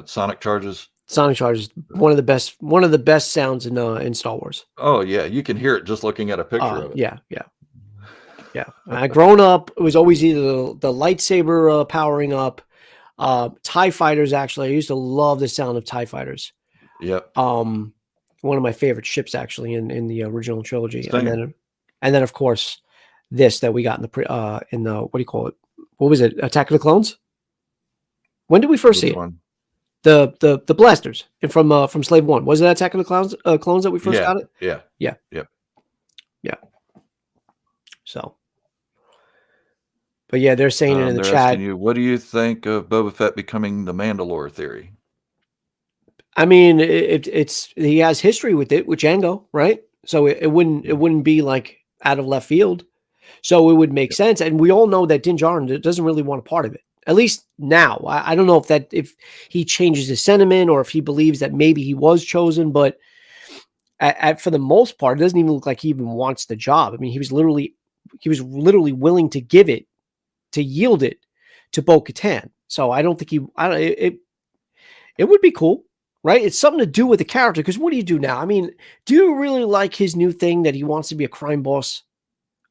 Sonic charges. Sonic charges, one of the best sounds in Star Wars. Oh yeah, you can hear it just looking at a picture of it. Yeah. Growing up, it was always either the lightsaber powering up, TIE fighters. Actually, I used to love the sound of TIE fighters. Yep. One of my favorite ships, actually, in the original trilogy. Same. And then of course this that we got in the what do you call it? What was it? Attack of the Clones. When did we first see it? One? The blasters from Slave One. Was it Attack of the Clones that we first got it? Yeah. Yeah. So, but yeah, they're saying it in the chat. What do you think of Boba Fett becoming the Mandalore theory? I mean, he has history with it with Django, right? So it wouldn't be like out of left field. So it would make sense, and we all know that Din Djarin doesn't really want a part of it. At least now, I don't know if he changes his sentiment or if he believes that maybe he was chosen, but for the most part, it doesn't even look like he even wants the job. I mean, he was literally willing to yield it to Bo-Katan. So I don't think it would be cool, right? It's something to do with the character. Because what do you do now? I mean, do you really like his new thing that he wants to be a crime boss?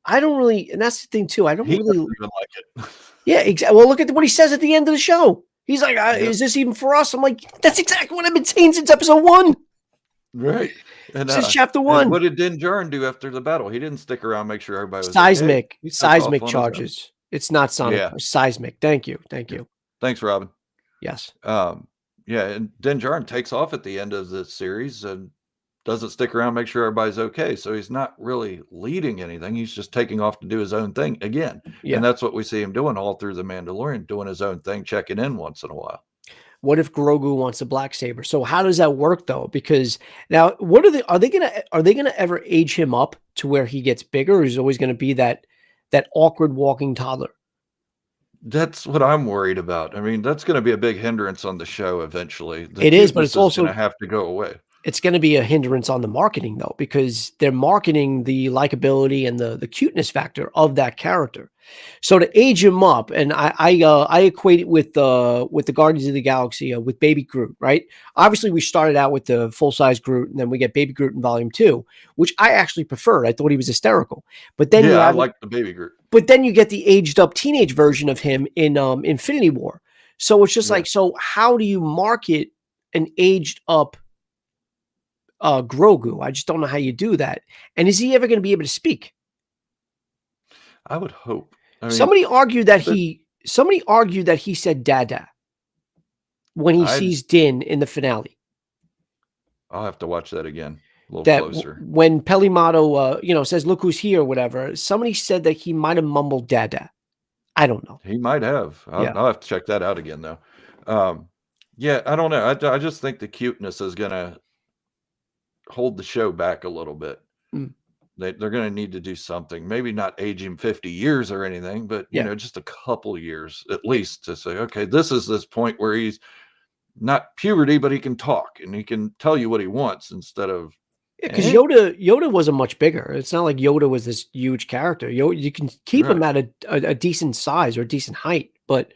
I don't really, and that's the thing too. I don't really even like it. Yeah, exactly. Well, look at what he says at the end of the show. He's like, "Is this even for us?" I'm like, "That's exactly what I've been saying since episode 1." Right. And since chapter 1. What did Din Djarin do after the battle? He didn't stick around, make sure everybody was seismic. Okay. Seismic charges. It's not sonic. Yeah. Seismic. Thank you. Thanks, Robin. Yes. Yeah, and Din Djarin takes off at the end of the series and doesn't stick around, make sure everybody's okay. So he's not really leading anything. He's just taking off to do his own thing again. Yeah. And that's what we see him doing all through the Mandalorian, doing his own thing, checking in once in a while. What if Grogu wants a black saber? So how does that work though? Because now, are they gonna ever age him up to where he gets bigger, or is he always going to be that awkward walking toddler? That's what I'm worried about. I mean, that's going to be a big hindrance on the show eventually. It is, but it's also going to have to go away. It's going to be a hindrance on the marketing though, because they're marketing the likability and the cuteness factor of that character. So to age him up, and I equate it with the Guardians of the Galaxy with Baby Groot, right? Obviously, we started out with the full size Groot, and then we get Baby Groot in Volume 2, which I actually preferred. I thought he was hysterical, but then I like the Baby Groot. But then you get the aged up teenage version of him in Infinity War. So it's just like, so how do you market an aged up Grogu? I just don't know how you do that. And is he ever going to be able to speak? I would hope. I mean, somebody argued that he said "Dada" when he sees Din in the finale. I'll have to watch that again a little closer. When Pelimato, says, "Look who's here," or whatever. Somebody said that he might have mumbled "Dada." I don't know. He might have. I'll have to check that out again, though. I don't know. I just think the cuteness is going to hold the show back a little bit. They're going to need to do something. Maybe not age him 50 years or anything, but just a couple years at least to say, okay, this is this point where he's not puberty, but he can talk and he can tell you what he wants instead of. Because Yoda wasn't much bigger. It's not like Yoda was this huge character. You can keep him at a decent size or a decent height, but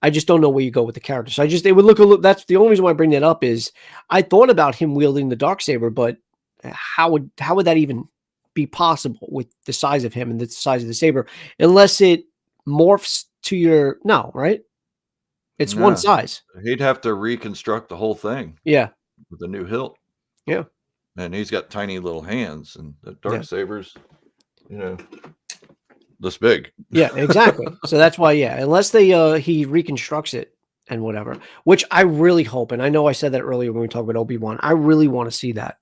I just don't know where you go with the character. So it would look. That's the only reason why I bring that up is I thought about him wielding the Darksaber, but how would that even be possible with the size of him and the size of the saber, unless it morphs to right? It's one size. He'd have to reconstruct the whole thing. Yeah. With a new hilt. Yeah. And he's got tiny little hands, and the Darksaber's, this big. Yeah, exactly. So that's why, unless he reconstructs it and whatever, which I really hope, and I know I said that earlier when we talked about Obi-Wan, I really want to see that.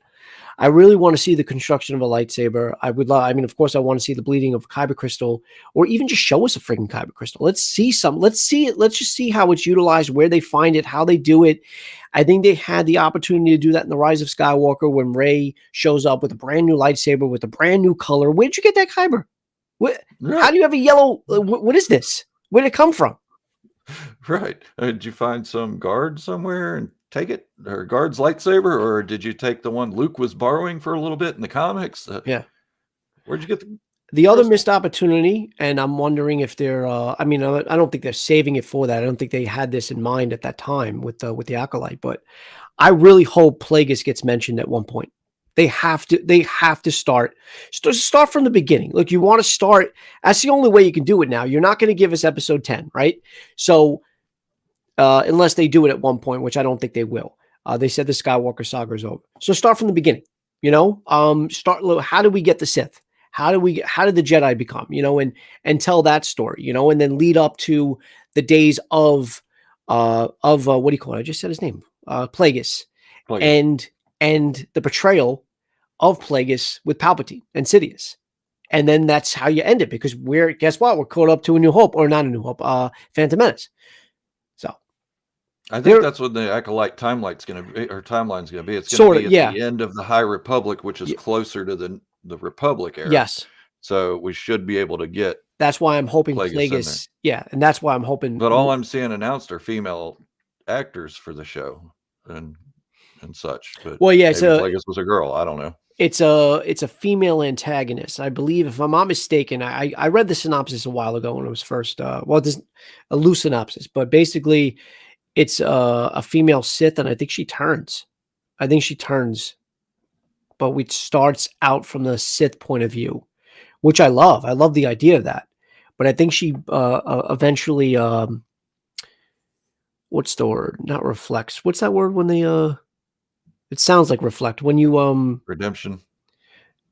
I really want to see the construction of a lightsaber. I would love. I mean, of course, I want to see the bleeding of kyber crystal, or even just show us a freaking kyber crystal. Let's see some. Let's see it. Let's just see how it's utilized, where they find it, how they do it. I think they had the opportunity to do that in The Rise of Skywalker when Rey shows up with a brand new lightsaber with a brand new color. Where'd you get that kyber? How do you have a yellow? What is this? Where did it come from? Right. Did you find some guard somewhere and take it, or guard's lightsaber, or did you take the one Luke was borrowing for a little bit in the comics? Yeah. Where'd you get the other missed opportunity? And I'm wondering if they're. I mean, I don't think they're saving it for that. I don't think they had this in mind at that time with the Acolyte. But I really hope Plagueis gets mentioned at one point. They have to. They have to start from the beginning. Look, you want to start. That's the only way you can do it now. You're not going to give us episode 10, right? So, unless they do it at one point, which I don't think they will. They said the Skywalker saga is over. So start from the beginning. You know, how do we get the Sith? How did the Jedi become? You know, and tell that story. You know, and then lead up to the days of what do you call it? I just said his name, Plagueis. And the betrayal of Plagueis with Palpatine and Sidious. And then that's how you end it, because guess what? We're caught up to A New Hope, or not A New Hope, Phantom Menace. So I think that's what the Acolyte timeline's going to be, or timeline's going to be. It's going to be at the end of the High Republic, which is closer to the Republic era. Yes. So we should be able to get. That's why I'm hoping Plagueis. Yeah, and that's why I'm hoping. But all I'm seeing announced are female actors for the show, and such. But well, yeah, Plagueis was a girl. I don't know. It's a female antagonist, I believe, if I'm not mistaken. I read the synopsis a while ago when it was first. There's a loose synopsis, but basically, it's a female Sith, and I think she turns. But it starts out from the Sith point of view, which I love. I love the idea of that. But I think she eventually, what's the word? Not reflects. What's that word when they It sounds like reflect. When you redemption.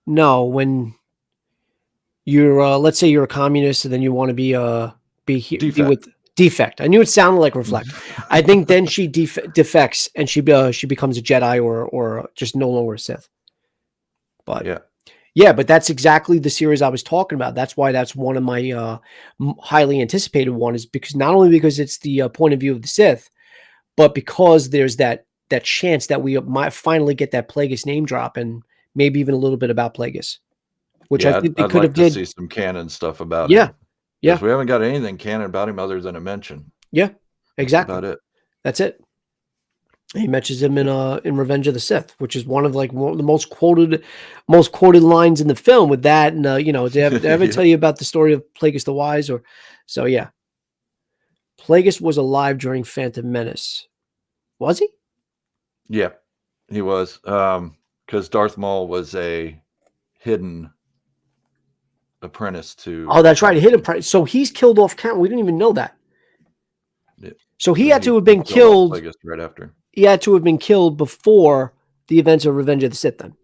No, when you're let's say you're a communist and then you want to be with defect. I knew it sounded like reflect. I think then she defects and she becomes a Jedi or just no longer a Sith. But yeah, but that's exactly the series I was talking about. That's why that's one of my highly anticipated one, is because not only because it's the point of view of the Sith, but because there's that chance that we might finally get that Plagueis name drop, and maybe even a little bit about Plagueis, which I think they could have did. See some canon stuff about him. Yeah. We haven't got anything canon about him other than a mention. Yeah, exactly. That's about it. That's it. He mentions him in Revenge of the Sith, which is one of the most quoted lines in the film. With that, and did I ever tell you about the story of Plagueis the Wise? Yeah, Plagueis was alive during Phantom Menace. Was he? Yeah, he was. Because Darth Maul was a hidden apprentice to. Oh, that's right, a hidden apprentice. So he's killed off camera. We didn't even know that. Yeah. So he had to have been killed. Plagueis right after. He had to have been killed before the events of Revenge of the Sith. Then.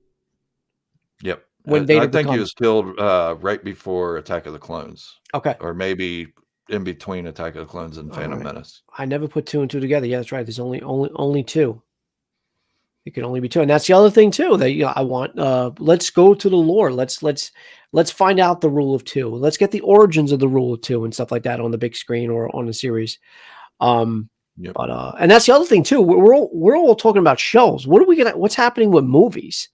Yep. When I think he was killed right before Attack of the Clones. Okay. Or maybe in between Attack of the Clones and Phantom Menace. I never put two and two together. Yeah, that's right. There's only two. It can only be two, and that's the other thing too that I want. Let's go to the lore. Let's find out the rule of two. Let's get the origins of the rule of two and stuff like that on the big screen or on the series. But and that's the other thing too. We're all talking about shows. What's happening with movies?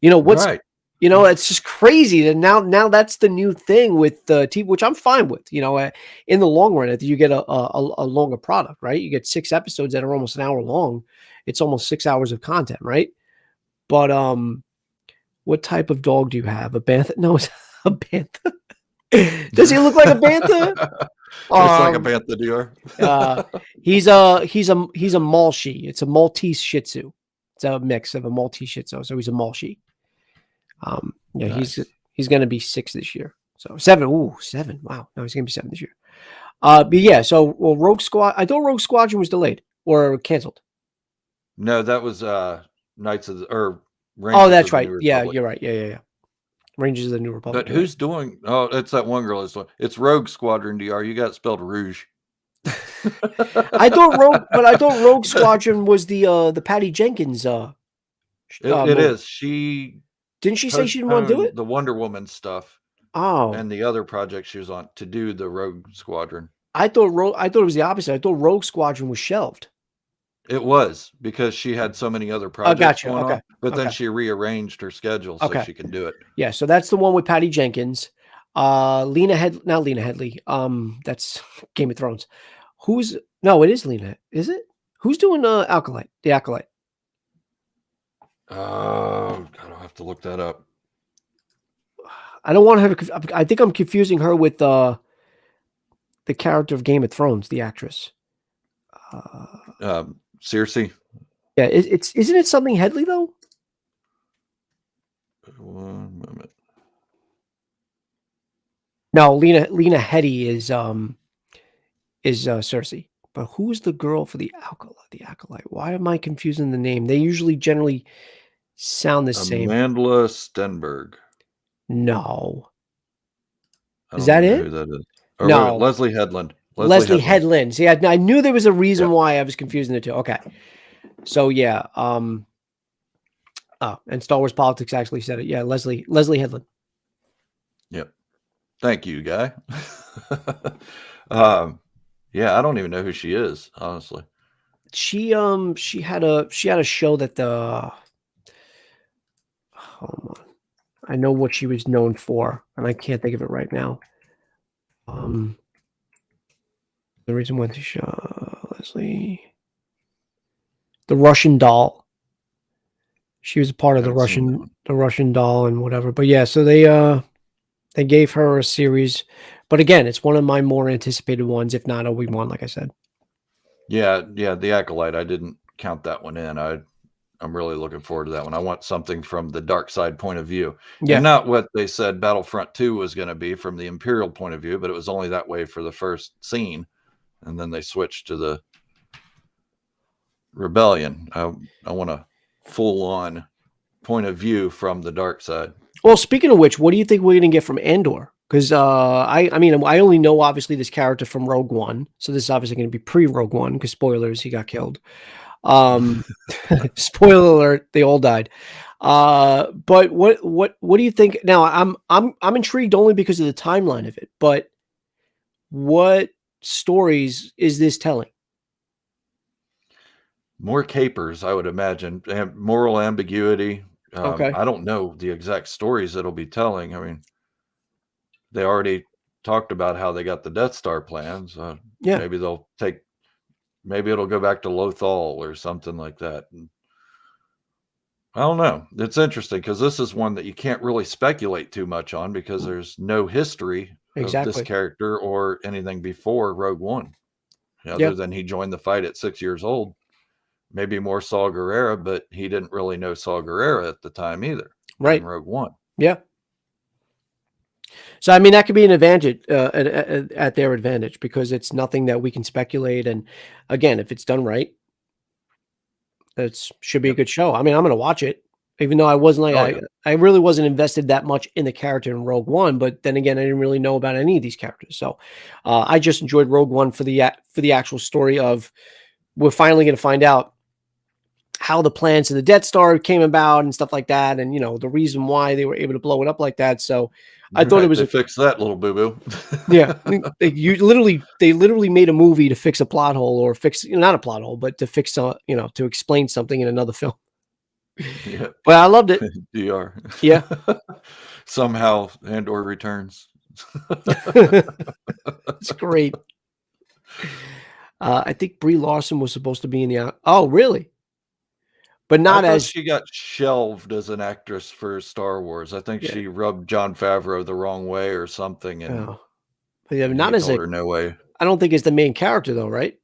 Right. It's just crazy that now that's the new thing with TV, which I'm fine with. In the long run, if you get a longer product, right? You get 6 episodes that are almost an hour long. It's almost 6 hours of content, right? But what type of dog do you have? A bantha? No, it's a bantha. Does he look like a bantha? Looks like a bantha deer. He's a Malshi. It's a Maltese Shih Tzu. It's a mix of a Maltese Shih Tzu, so he's a Malshi. Nice. He's going to be 6 this year. So 7. Ooh, 7. Wow. No, he's going to be 7 this year. But yeah, so Rogue Squad. I thought Rogue Squadron was delayed or canceled. No, that was Rangers that's right. Yeah, you're right. Yeah. Rangers of the New Republic. But who's doing? Oh, it's that one girl. It's Rogue Squadron. Dr. You got it spelled Rouge. I thought Rogue Squadron was the Patty Jenkins It is. She Didn't she say she didn't want to do postponed it? the Wonder Woman stuff Oh, and the other project she was on to do the Rogue Squadron. I thought it was the opposite. I thought Rogue Squadron was shelved. It was because she had so many other Oh, projects gotcha. going Okay. on, but then Okay. she rearranged her schedule so Okay. she can do it. Yeah. So that's the one with Patty Jenkins. Not Lena Headley. That's Game of Thrones. No, it is Lena. Is it? Who's doing Acolyte? The Acolyte. Oh, God, I'll have to look that up. I don't want her. I think I'm confusing her with the character of Game of Thrones, the actress. Cersei. Yeah, isn't it something Headley though? One moment. No, Lena Headey is Cersei. But who's the girl for the Acolyte? The Acolyte. Why am I confusing the name? They generally sound the same. Amandla Stenberg. No. I Is don't that even know it? who that is. Or No. wait, Leslie Headland. Leslie Headland. See, I knew there was a reason Yep. why I was confusing the two. Okay. So yeah. And Star Wars Politics actually said it. Yeah, Leslie Headland. Yep. Thank you, guy. Yeah, I don't even know who she is, honestly. She had a show that hold on. I know what she was known for, and I can't think of it right now. The reason why the show, Leslie, the Russian Doll. She was a part of the Russian Doll and whatever. But yeah, so they gave her a series, but again, it's one of my more anticipated ones, if not Obi-Wan, like I said. Yeah, the Acolyte. I didn't count that one in. I'm really looking forward to that one. I want something from the dark side point of view, Yeah, and not what they said Battlefront 2 was going to be from the Imperial point of view, but it was only that way for the first scene, and then they switched to the Rebellion. I want a full-on point of view from the dark side. Well, speaking of which, what do you think we're going to get from Andor? Because I mean, I only know obviously this character from Rogue One, so this is obviously going to be pre-Rogue One. Because spoilers, he got killed. Spoiler alert, they all died. But what do you think? Now, I'm intrigued only because of the timeline of it. But what stories is this telling? More capers, I would imagine, and moral ambiguity. Okay. I don't know the exact stories it'll be telling. I mean, they already talked about how they got the Death Star plans. Yeah. Maybe it'll go back to Lothal or something like that. And I don't know. It's interesting because this is one that you can't really speculate too much on because there's no history of this character or anything before Rogue One, other than he joined the fight at 6 years old. Maybe more Saw Gerrera, but he didn't really know Saw Gerrera at the time either. Right. In Rogue One. Yeah. So, I mean, that could be an advantage at their advantage because it's nothing that we can speculate. And again, if it's done right, it should be a good show. I mean, I'm going to watch it, even though I wasn't like, I really wasn't invested that much in the character in Rogue One. But then again, I didn't really know about any of these characters. So I just enjoyed Rogue One for the actual story of we're finally going to find out how the plans of the Death Star came about and stuff like that. And, the reason why they were able to blow it up like that. So I thought it was to fix that little boo-boo. Yeah. They literally made a movie to fix a plot hole or fix, not a plot hole, but to fix, to explain something in another film. Yeah. But I loved it. DR. Yeah. Somehow Andor returns. It's great. I think Brie Larson was supposed to be in the Oh, really? But not as she got shelved as an actress for Star Wars. I think she rubbed Jon Favreau the wrong way or something, and not as told her no way. I don't think it's the main character though, right?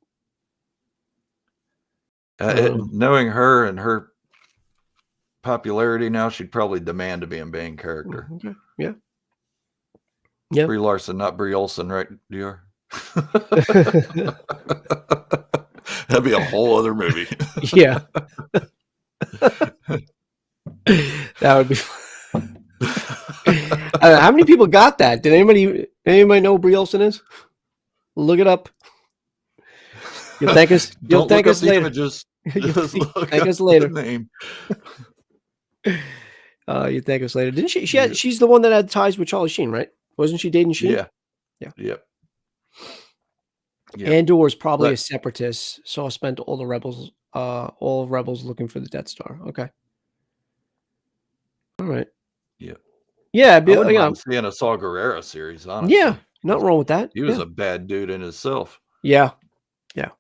Knowing her and her popularity now, she'd probably demand to be a main character. Okay. Yeah. Yeah. Brie Larson, not Brie Olson, right, DR? That'd be a whole other movie. Yeah. That would be how many people got that? Did anybody know who Brie Olson is? Look it up. You'll thank us. You'll thank us later. Images. You'll thank us later. Name. You thank us later. Didn't she? Yeah. She's the one that had ties with Charlie Sheen, right? Wasn't she dating Sheen? Yeah. Yeah. Yep. Yep. Andor was probably a But separatist, so I spent all rebels looking for the Death Star. Okay. All right. yeah, Yeah, I wouldn't yeah, mind seeing a Saw Gerrera series, yeah. honestly, Nothing because wrong with that. he was Yeah. a bad dude in himself. Yeah. Yeah.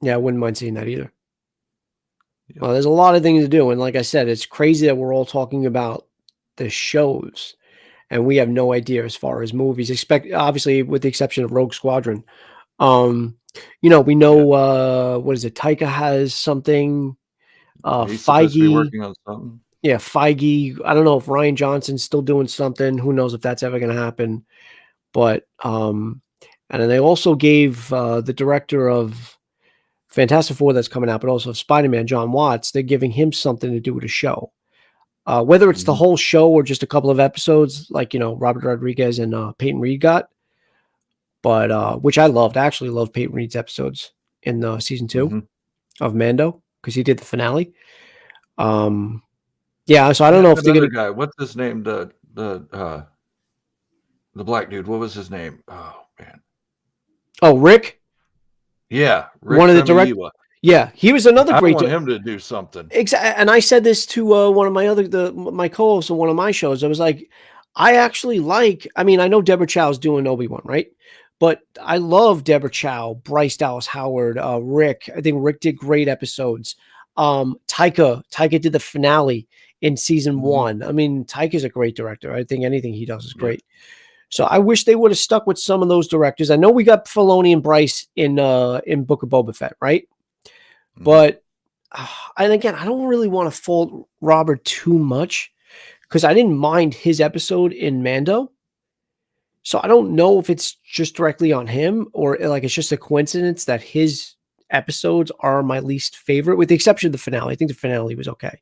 Yeah. I wouldn't mind seeing that either. Yep. Well, there's a lot of things to do, and like I said, it's crazy that we're all talking about the shows, and we have no idea as far as movies. Expect obviously, with the exception of Rogue Squadron. Um, we Yeah. know what is it? Taika has something. He's supposed to be Feige, working on something. yeah, Feige. I don't know if Ryan Johnson's still doing something. Who knows if that's ever going to happen? But and then they also gave the director of Fantastic Four that's coming out, but also Spider-Man, John Watts. They're giving him something to do with a show. Whether it's the Mhm. whole show or just a couple of episodes, like Robert Rodriguez and Peyton Reed got, but which I loved. I actually loved Peyton Reed's episodes in season 2 Mhm. of Mando because he did the finale. Yeah, so I don't Yeah, know if that they're other gonna. guy, what's his name? The black dude, what was his name? Oh, man. Oh, Rick, Yeah, one Rick of the direct. Famuyiwa. Yeah, he was another I great. want him to do something. Exactly, and I said this to one of my co-hosts on one of my shows. I was like, I actually like. I mean, I know Deborah Chow's doing Obi-Wan, right? But I love Deborah Chow, Bryce Dallas Howard, Rick. I think Rick did great episodes. Taika did the finale in season Mhm. 1. I mean, Taika's a great director. I think anything he does is Yeah. great. So I wish they would have stuck with some of those directors. I know we got Filoni and Bryce in Book of Boba Fett, right? Mhm. But and again, I don't really want to fault Robert too much because I didn't mind his episode in Mando. So I don't know if it's just directly on him or like it's just a coincidence that his episodes are my least favorite, with the exception of the finale. I think the finale was okay.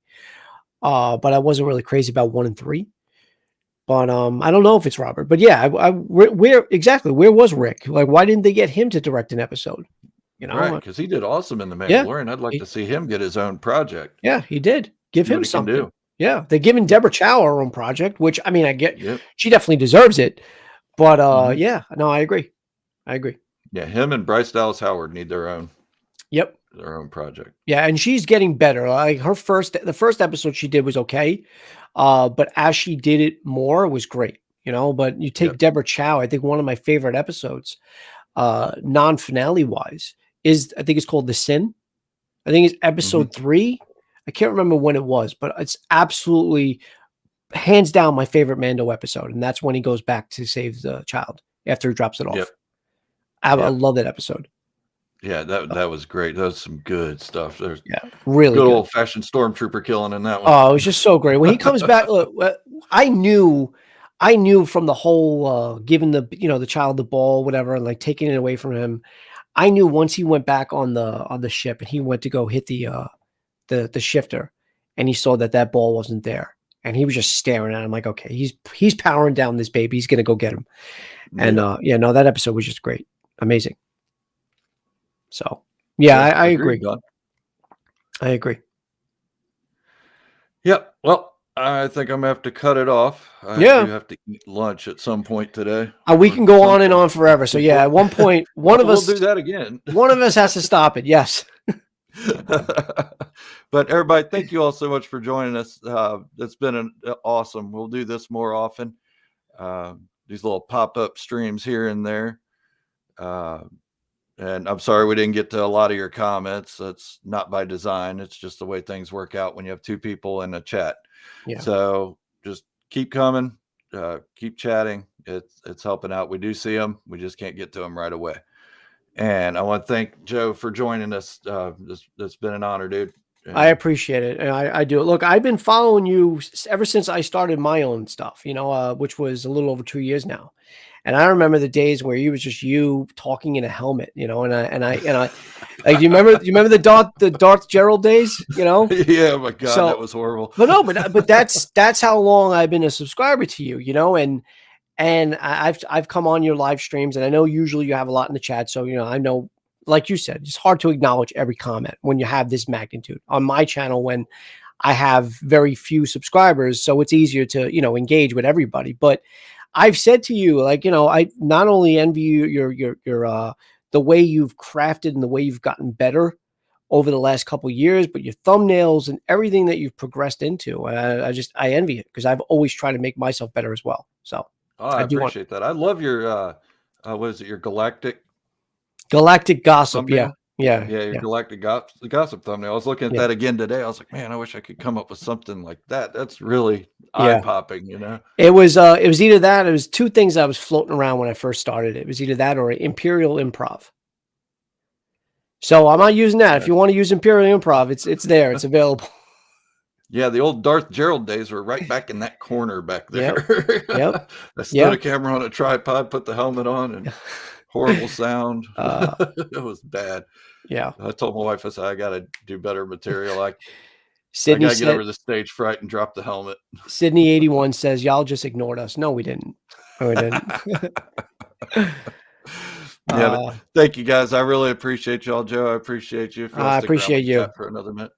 But I wasn't really crazy about 1 and 3. But I don't know if it's Robert. But yeah, where was Rick? Like, why didn't they get him to direct an episode? You Right, know? because he did awesome in The Yeah. Mandalorian. I'd like He, to see him get his own project, yeah, he did. Give see what him he can something. do. Yeah. They're giving Deborah Chow her own project, which I mean, I get Yep. she definitely deserves it. But Mhm. yeah, no, I agree. I agree. Yeah, him and Bryce Dallas Howard need Yep. their own project. Yeah, and she's getting better. Like the first episode she did was okay. But as she did it more, it was great. But you take Yep. Deborah Chow, I think one of my favorite episodes, non-finale wise, is I think it's called The Sin. I think it's Mhm. episode 3. I can't remember when it was, but it's absolutely hands down my favorite Mando episode. And that's when he goes back to save the child after he drops it Yep. off. I Yep. love that episode. Yeah, that was great. That was some good stuff. There's Yeah, really good good. old-fashioned stormtrooper killing in that one. Oh, it was just so great. When he comes back, look, I knew from the whole giving the child the ball, whatever, and like taking it away from him. I knew once he went back on the ship and he went to go hit the shifter, and he saw that ball wasn't there, and he was just staring at him like, okay, he's powering down this baby. He's gonna go get him. And Yeah. yeah, no, that episode was just great, amazing. So yeah, Yeah, I agreed, agree. Don. I agree. Yep. Well, I think I'm gonna have to cut it off. I do Yeah. have to eat lunch at some point today, We or can go on and something on forever. So yeah, before. at one point, We'll do that again. one of us has to stop it. Yes. But everybody, thank you all so much for joining us. It's been awesome. We'll do this more often. These little pop-up streams here and there. And I'm sorry we didn't get to a lot of your comments. That's not by design. It's just the way things work out when you have 2 people in a chat. Yeah. So just keep coming, keep chatting. It's helping out. We do see them. We just can't get to them right away. And I want to thank Joe for joining us. It's been an honor, dude. I appreciate it. And I do. Look, I've been following you ever since I started my own stuff, which was a little over 2 years now. And I remember the days where it was just you talking in a helmet, and I like, you remember the Darth Gerald days, Yeah, my God, So, that was horrible. but no, but that's how long I've been a subscriber to you, and I've come on your live streams, and I know usually you have a lot in the chat. So, I know, like you said, it's hard to acknowledge every comment when you have this magnitude on my channel when I have very few subscribers, so it's easier to, engage with everybody. But I've said to you, like, I not only envy you your the way you've crafted and the way you've gotten better over the last couple years, but your thumbnails and everything that you've progressed into. I envy it because I've always tried to make myself better as well. So Oh, I I do want appreciate that. I love your what is it, your galactic gossip. Yeah. thumbnail? Yeah. Yeah, your Yeah. galactic gossip thumbnail. I was looking at Yeah. that again today. I was like, man, I wish I could come up with something like that. That's really Yeah. eye-popping, you know? It was either that, it was two things I was floating around when I first started. It was either that or Imperial Improv. So I'm not using that. If Yeah. you want to use Imperial Improv, it's there. It's available. Yeah, the old Darth Gerald days were right back in that corner back Yep. there. Yep. I stood Yeah. a camera on a tripod, put the helmet on, and horrible sound. Uh, It was bad. yeah. I told my wife, I said, I got to do better material. I Sydney got to get said over the stage fright and drop the helmet. Sydney 81 says y'all just ignored us. No, we didn't. No, we didn't. Yeah, but thank you guys. I really appreciate y'all, Joe. I appreciate you. If y'all I stick around, we appreciate can you. chat for another minute.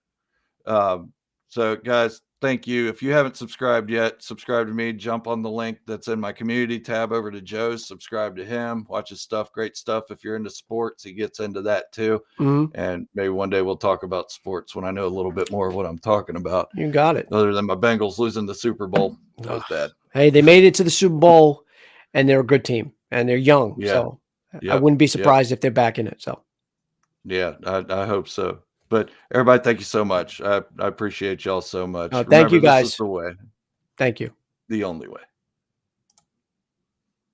So guys, thank you. If you haven't subscribed yet, subscribe to me. Jump on the link that's in my community tab over to Joe's. Subscribe to him. Watch his stuff. Great stuff. If you're into sports, he gets into that too. Mhm. And maybe one day we'll talk about sports when I know a little bit more of what I'm talking about. You got it. Other than my Bengals losing the Super Bowl. That was bad. Hey, they made it to the Super Bowl, and they're a good team, and they're young. Yeah. So I Yep. wouldn't be surprised if they're back in it. So Yeah, I hope so. But everybody, thank you so much. I appreciate y'all so much. thank Remember, you this guys. is the way, Thank you. the only way.